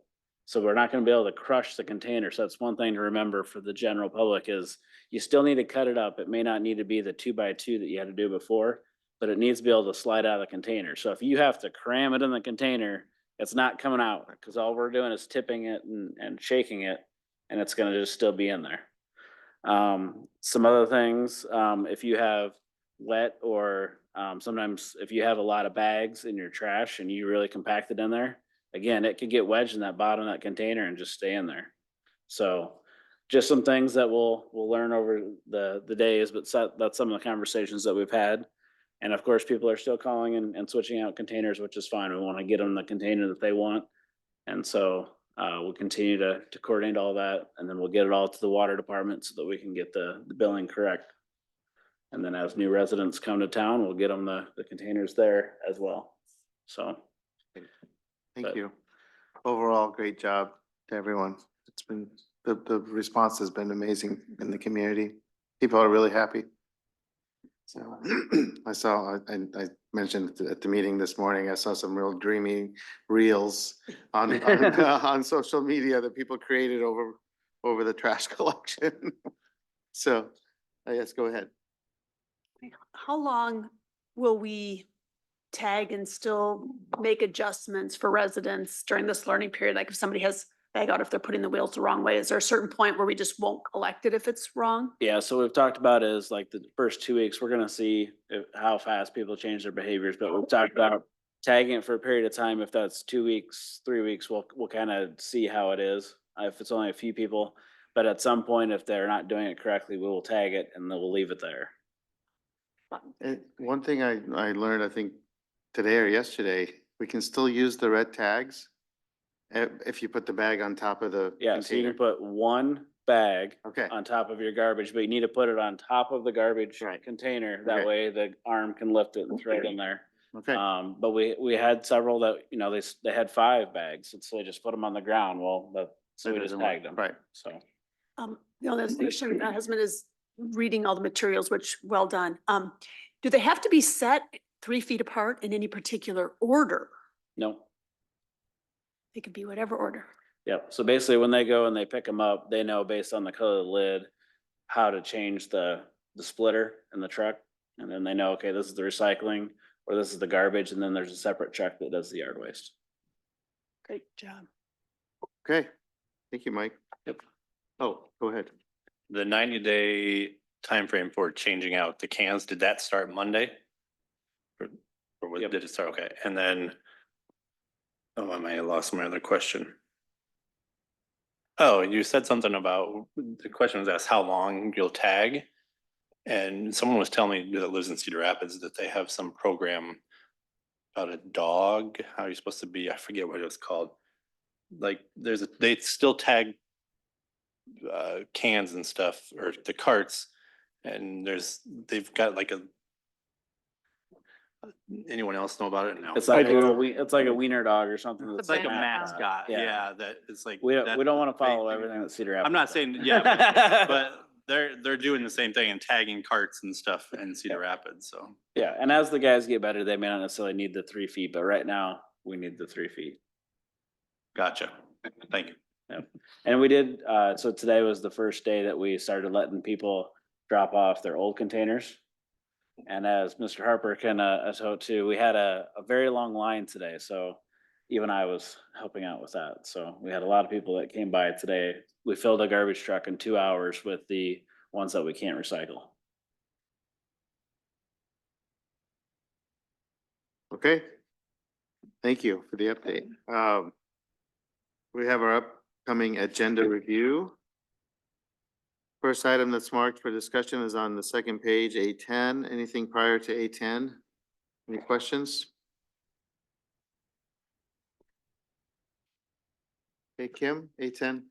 So we're not going to be able to crush the container. So that's one thing to remember for the general public is you still need to cut it up. It may not need to be the 2x2 that you had to do before, but it needs to be able to slide out of the container. So if you have to cram it in the container, it's not coming out because all we're doing is tipping it and shaking it, and it's going to just still be in there. Some other things, if you have wet or sometimes if you have a lot of bags in your trash and you really compact it in there, again, it could get wedged in that bottom of that container and just stay in there. So just some things that we'll learn over the days, but that's some of the conversations that we've had. And of course, people are still calling and switching out containers, which is fine. We want to get them the container that they want. And so we'll continue to coordinate all that, and then we'll get it all to the water department so that we can get the billing correct. And then as new residents come to town, we'll get them the containers there as well. So. Thank you. Overall, great job to everyone. It's been, the response has been amazing in the community. People are really happy. So I mentioned at the meeting this morning, I saw some real dreamy reels on social media that people created over the trash collection. So, yes, go ahead. How long will we tag and still make adjustments for residents during this learning period? Like if somebody has bag out, if they're putting the wheels the wrong way, is there a certain point where we just won't collect it if it's wrong? Yeah, so we've talked about is like the first 2 weeks, we're gonna see how fast people change their behaviors, but we've talked about tagging it for a period of time. If that's 2 weeks, 3 weeks, we'll kind of see how it is. If it's only a few people, but at some point, if they're not doing it correctly, we will tag it and then we'll leave it there. And one thing I learned, I think today or yesterday, we can still use the red tags if you put the bag on top of the Yeah, so you container. can put one bag Okay, on top of your garbage, but you need to put it on top of the garbage Right. container. That Okay. way the arm can lift it and throw it in there. okay. But we had several that, you know, they had 5 bags, and so they just put them on the ground. Well, so That we just doesn't work. tagged them. Right. So. The only other thing, my husband is reading all the materials, which well done. Do they have to be set 3 feet apart in any particular order? No. They could be whatever order. Yep. So basically when they go and they pick them up, they know based on the color of the lid, how to change the splitter in the truck. And then they know, okay, this is the recycling or this is the garbage. And then there's a separate truck that does the yard waste. Great job. Okay, thank you, Mike. Yep. Oh, go ahead. The 90-day timeframe for changing out the cans, did that start Monday? Or Yep. did it start? Okay, and then, oh, I may have lost my other question. Oh, you said something about, the question was asked how long you'll tag. And someone was telling me that lives in Cedar Rapids that they have some program about a dog, how you're supposed to be, I forget what it was called. Like they still tag cans and stuff, or the carts, and they've got like Anyone else know about it? No. It's like I a little, do. it's like a wiener dog or something. It's that's like a mascot, Yeah. yeah, that it's like. We don't that- want to follow they- everything that Cedar Rapids. I'm not does. saying, yeah, but they're doing the same thing and tagging carts and stuff in Cedar Rapids, so. Yeah, and as the guys get better, they may not necessarily need the 3 feet, but right now, we need the 3 feet. Gotcha. Thank you. And we did, so today was the first day that we started letting people drop off their old containers. And as Mr. Harper can attest to, we had a very long line today, so even I was helping out with that. So we had a lot of people that came by today. We filled a garbage truck in 2 hours with the ones that we can't recycle. Okay. Thank you for the update. We have our upcoming agenda review. First item that's marked for discussion is on the second page, A10. Anything prior to A10? Any questions? Hey, Kim, A10.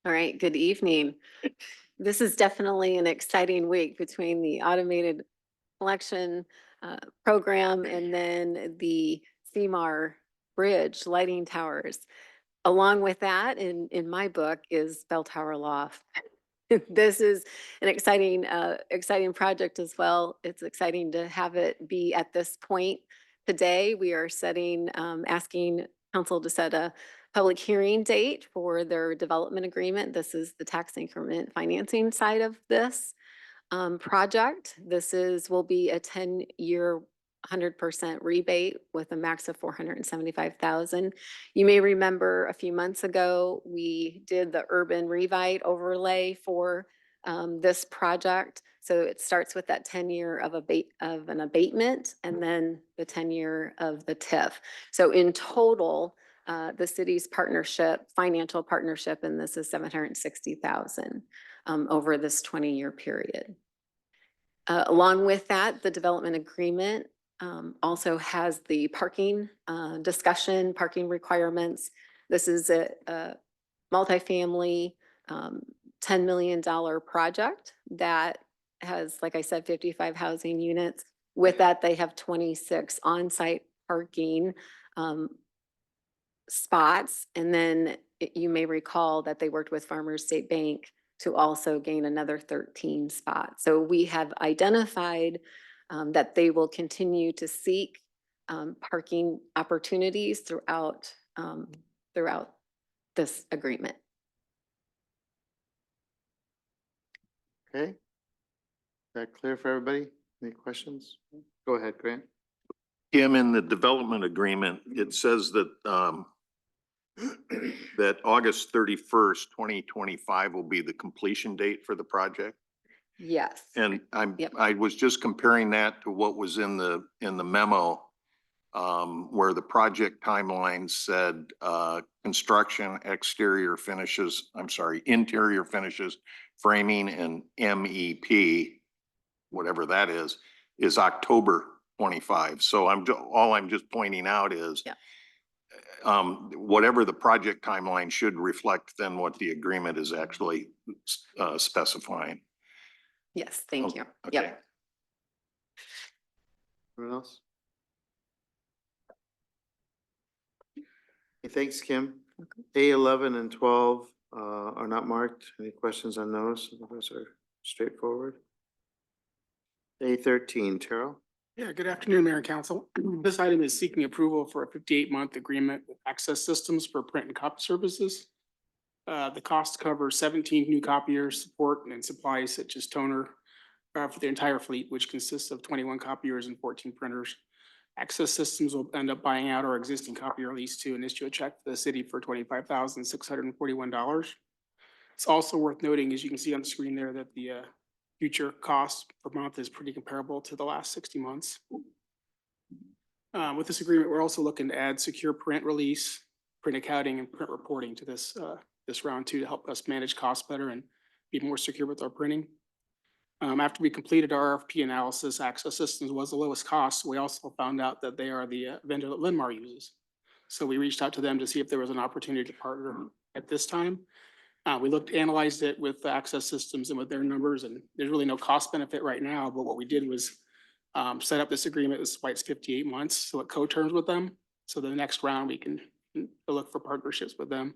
All right, good evening. This is definitely an exciting week between the automated collection program and then the CMAR bridge lighting towers. Along with that, in my book, is Bell Tower Loft. This is an exciting project as well. It's exciting to have it be at this point. Today, we are asking council to set a public hearing date for their development agreement. This is the tax increment financing side of this project. Will be a 10-year 100% rebate with a max of 475,000. You may remember a few months ago, we did the urban revite overlay for this project. So it starts with that 10-year of an abatement and then the 10-year of the TIF. So in total, the city's financial partnership in this is 760,000 over this 20-year period. Along with that, the development agreement also has the parking parking requirements. This is a multifamily $10 million project that has, like I said, 55 housing units. With that, they have 26 on-site parking spots. And then you may recall that they worked with Farmers State Bank to also gain another 13 spots. So we have identified that they will continue to seek parking opportunities throughout this agreement. Okay. Is that clear for everybody? Any questions? Go ahead, Grant. Kim, in the development agreement, it says that that August 31st, 2025 will be the completion date for the project. Yes. And Yep. I was just comparing that to what was in the memo, where the project timeline said, construction, interior finishes, framing and MEP, whatever that is October 25. So all I'm just pointing out is Yeah. Whatever the project timeline should reflect then what the agreement is actually specifying. Yes, thank you. Okay. Yep. Anyone else? Okay, thanks, Kim. A11 and 12 are not marked. Any questions on those? Those are straightforward. A13, Terrell. Yeah, good afternoon, Mayor and Council. This item is seeking approval for a 58-month agreement with Access Systems for print and copy services. The cost covers 17 new copiers, support and supplies such as toner for the entire fleet, which consists of 21 copiers and 14 printers. Access Systems will end up buying out our existing copier lease to and issue a check to the city for $25,641. It's also worth noting, as you can see on the screen there, that the future cost per month is pretty comparable to the last 60 months. With this agreement, we're also looking to add secure print release, print accounting, and print reporting to this round two to help us manage costs better and be more secure with our printing. After we completed our RFP analysis, Access Systems was the lowest cost. We also found out that they are the vendor that Linmar uses. So we reached out to them to see if there was an opportunity to partner at this time. We analyzed it with Access Systems and with their numbers, and there's really no cost benefit right now. But what we did was set up this agreement. This is why it's 58 months, so it co-terms with them. So the next round, we can look for partnerships with them.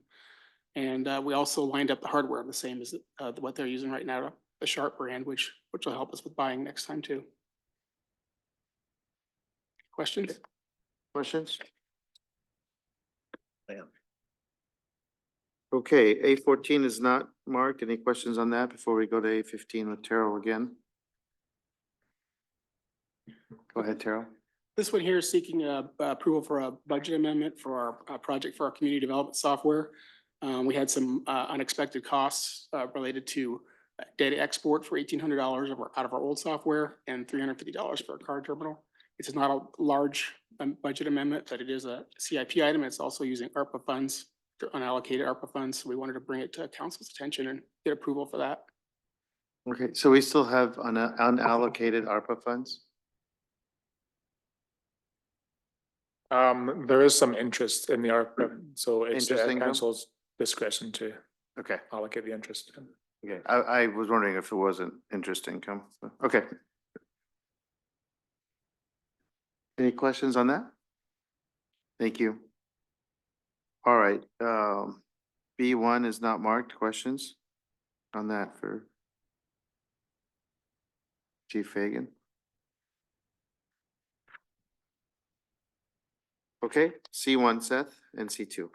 And we also lined up the hardware the same as what they're using right now, the Sharp brand, which will help us with buying next time too. Questions? Questions? Okay, A14 is not marked. Any questions on that before we go to A15 with Terrell again? Go ahead, Terrell. This one here is seeking approval for a budget amendment for our project for our community development software. We had some unexpected costs related to data export for $1,800 out of our old software and $350 for a card terminal. It's not a large budget amendment, but it is a CIP item. It's also using ARPA funds, unallocated ARPA funds. So we wanted to bring it to council's attention and get approval for that. Okay, so we still have unallocated ARPA funds? There is some interest in the ARPA, so it's Interest at income? council's discretion to Okay, allocate the interest. okay. I was wondering if it wasn't interest income. Okay. Any questions on that? Thank you. All right, B1 is not marked. Questions on that for Chief Fagan? Okay, C1, Seth, and C2.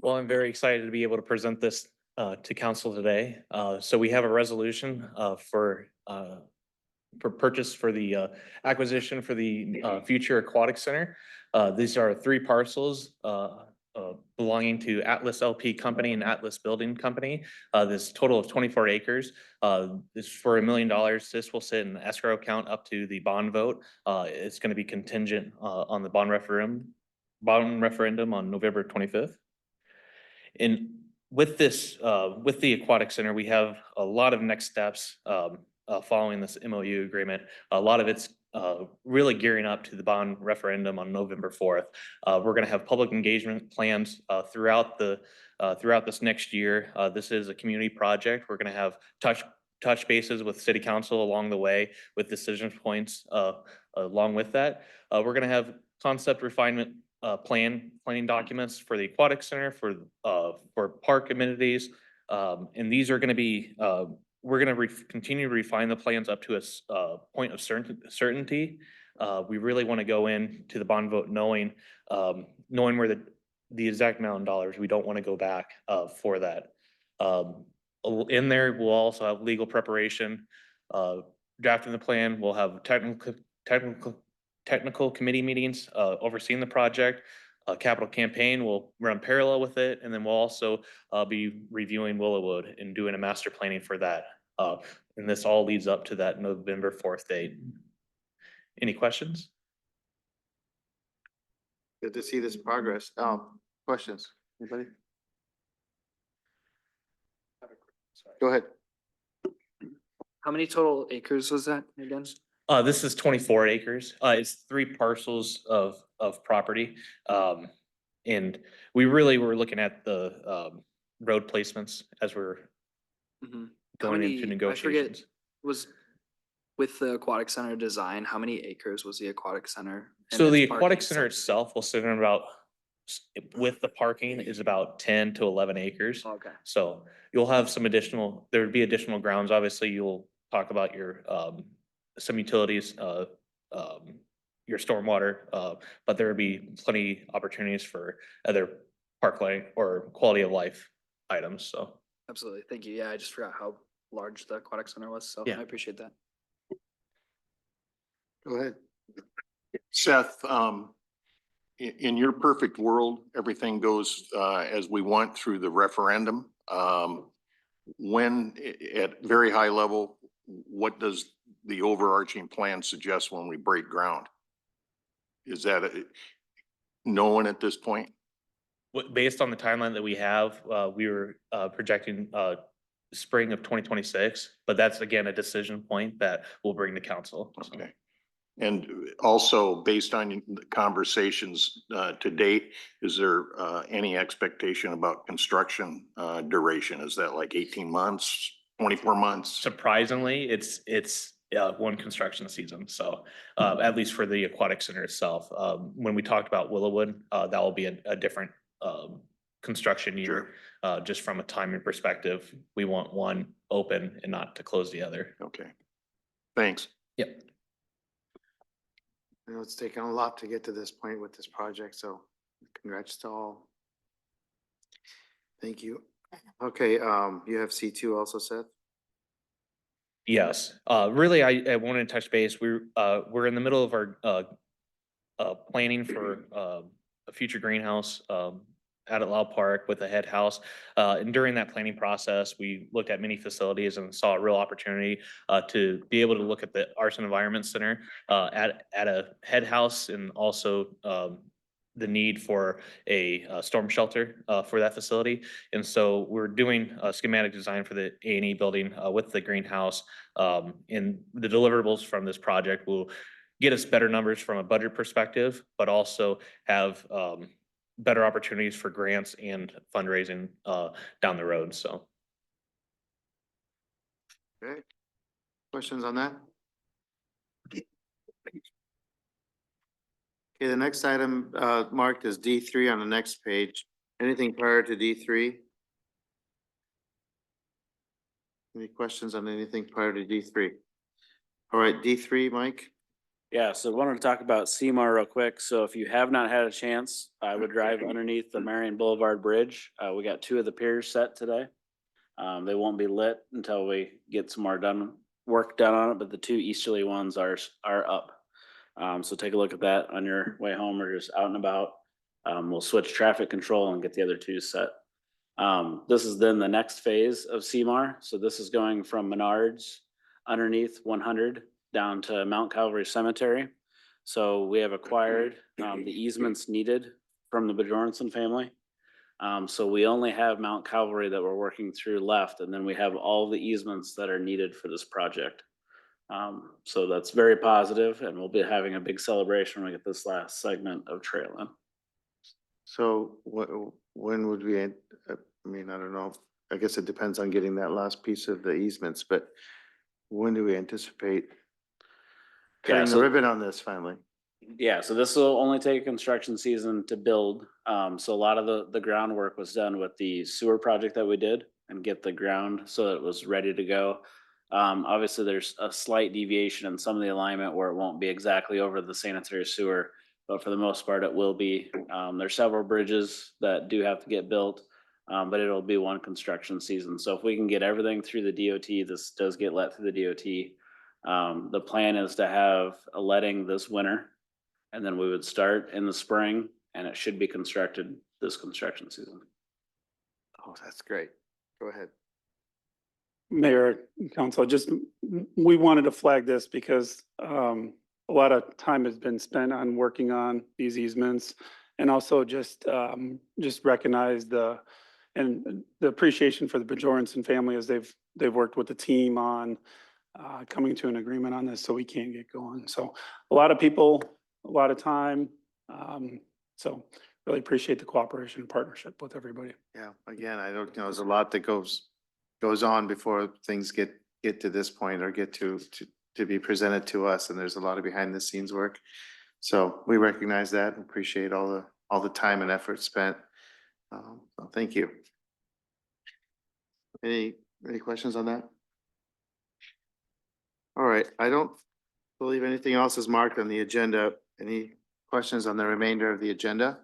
Well, I'm very excited to be able to present this to council today. So we have a resolution for purchase for the acquisition for the future aquatic center. These are 3 parcels belonging to Atlas LP Company and Atlas Building Company. This total of 24 acres. This is for $1 million. This will sit in the escrow account up to the bond vote. It's going to be contingent on the bond referendum on November 25th. And with this, with the aquatic center, we have a lot of next steps following this MOU agreement. A lot of it's really gearing up to the bond referendum on November 4th. We're going to have public engagement plans throughout this next year. This is a community project. We're going to have touch bases with city council along the way with decision points along with that. We're going to have concept refinement planning documents for the aquatic center, for park amenities. And these are going to be, we're going to continue to refine the plans up to a point of certainty. We really want to go into the bond vote knowing where the exact amount of dollars. We don't want to go back for that. In there, we'll also have legal preparation, drafting the plan. We'll have technical committee meetings overseeing the project. Capital campaign will run parallel with it, and then we'll also be reviewing Willowwood and doing a master planning for that. And this all leads up to that November 4th date. Any questions? Good to see this progress. Questions? Anybody? Go ahead. How many total acres was that again? This is 24 acres. It's 3 parcels of property. And we really were looking at the road placements as we're going into negotiations. I forget, was with the aquatic center design, how many acres was the aquatic center? and So its the parking aquatic center sections? itself will sit in about, with the parking is about 10 to 11 acres. Okay. So you'll have some additional, there would be additional grounds. Obviously, you'll talk about your, some utilities, your stormwater, but there would be plenty opportunities for other parkland or quality of life items, so. Absolutely. Thank you. Yeah, I just forgot how large the aquatic center was, so Yeah. I appreciate that. Go ahead. Seth, in your perfect world, everything goes as we want through the referendum. When, at very high level, what does the overarching plan suggest when we break ground? Is that known at this point? Based on the timeline that we have, we were projecting spring of 2026, but that's again a decision point that we'll bring to council. So. Okay. And also, based on the conversations to date, is there any expectation about construction duration? Is that like 18 months, 24 months? Surprisingly, it's one construction season. So at least for the aquatic center itself, when we talked about Willowwood, that will be a different construction year. Just from a timing perspective, we want one open and not to close the other. Okay. Thanks. Yep. I know it's taken a lot to get to this point with this project, so congrats to all. Thank you. Okay, you have C2 also, Seth? Yes, really, I wanted to touch base. We're in the middle of our planning for a future greenhouse out at Lau Park with a head house. And during that planning process, we looked at many facilities and saw a real opportunity to be able to look at the Arts and Environment Center at a head house, and also the need for a storm shelter for that facility. And so we're doing a schematic design for the A&E building with the greenhouse. And the deliverables from this project will get us better numbers from a budget perspective, but also have better opportunities for grants and fundraising down the road. So. Okay. Questions on that? Okay, the next item marked as D3 on the next page. Anything prior to D3? Any questions on anything prior to D3? All right, D3, Mike? Yeah, so I wanted to talk about CMAR real quick. So if you have not had a chance, I would drive underneath the Marion Boulevard Bridge. We got 2 of the piers set today. They won't be lit until we get some more work done on it, but the 2 easterly ones are up. So take a look at that on your way home or just out and about. We'll switch traffic control and get the other 2 set. This is then the next phase of CMAR. So this is going from Menards underneath 100 down to Mount Calvary Cemetery. So we have acquired the easements needed from the Bjornson family. So we only have Mount Calvary that we're working through left, and then we have all the easements that are needed for this project. So that's very positive, and we'll be having a big celebration when we get this last segment of trail in. So when would we, I mean, I don't know, I guess it depends on getting that last piece of the easements, but when do we anticipate cutting the ribbon on this finally? Yeah, so this will only take a construction season to build. So a lot of the groundwork was done with the sewer project that we did and get the ground so it was ready to go. Obviously, there's a slight deviation in some of the alignment where it won't be exactly over the sanitary sewer, but for the most part, it will be. There's several bridges that do have to get built, but it'll be one construction season. So if we can get everything through the DOT, this does get let through the DOT. The plan is to have a letting this winter, and then we would start in the spring, and it should be constructed this construction season. Oh, that's great. Go ahead. Mayor, Council, we wanted to flag this because a lot of time has been spent on working on these easements, and also just recognize the appreciation for the Bjornson family as they've worked with the team on coming to an agreement on this so we can't get going. So a lot of people, a lot of time. So really appreciate the cooperation and partnership with everybody. Yeah, again, I don't know, there's a lot that goes on before things get to this point or get to be presented to us, and there's a lot of behind the scenes work. So we recognize that and appreciate all the time and effort spent. So thank you. Any questions on that? All right, I don't believe anything else is marked on the agenda. Any questions on the remainder of the agenda?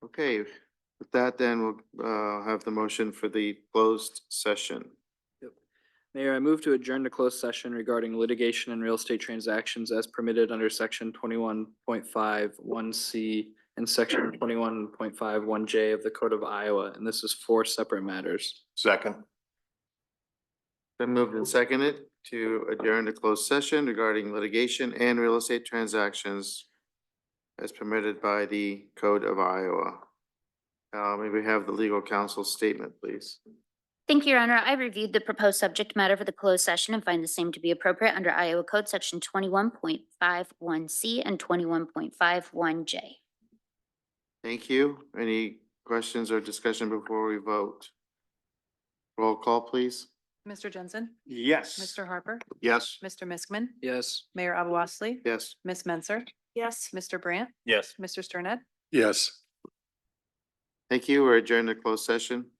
Okay, with that, then we'll have the motion for the closed session. Yep. Mayor, I move to adjourn to closed session regarding litigation and real estate transactions as permitted under section 21.51C and section 21.51J of the Code of Iowa, and this is 4 separate matters. Second. Been moved and seconded to adjourn to closed session regarding litigation and real estate transactions as permitted by the Code of Iowa. May we have the legal counsel statement, please? Thank you, Your Honor. I reviewed the proposed subject matter for the closed session and find the same to be appropriate under Iowa Code Section 21.51C and 21.51J. Thank you. Any questions or discussion before we vote? Roll call, please. Mr. Jensen, Yes. Mr. Harper, Yes. Mr. Miskman, Yes. Mayor Abu Osley, Yes. Ms. Menzer, Yes. Mr. Brandt, Yes. Mr. Sterned. Yes. Thank you. We're adjourned to closed session.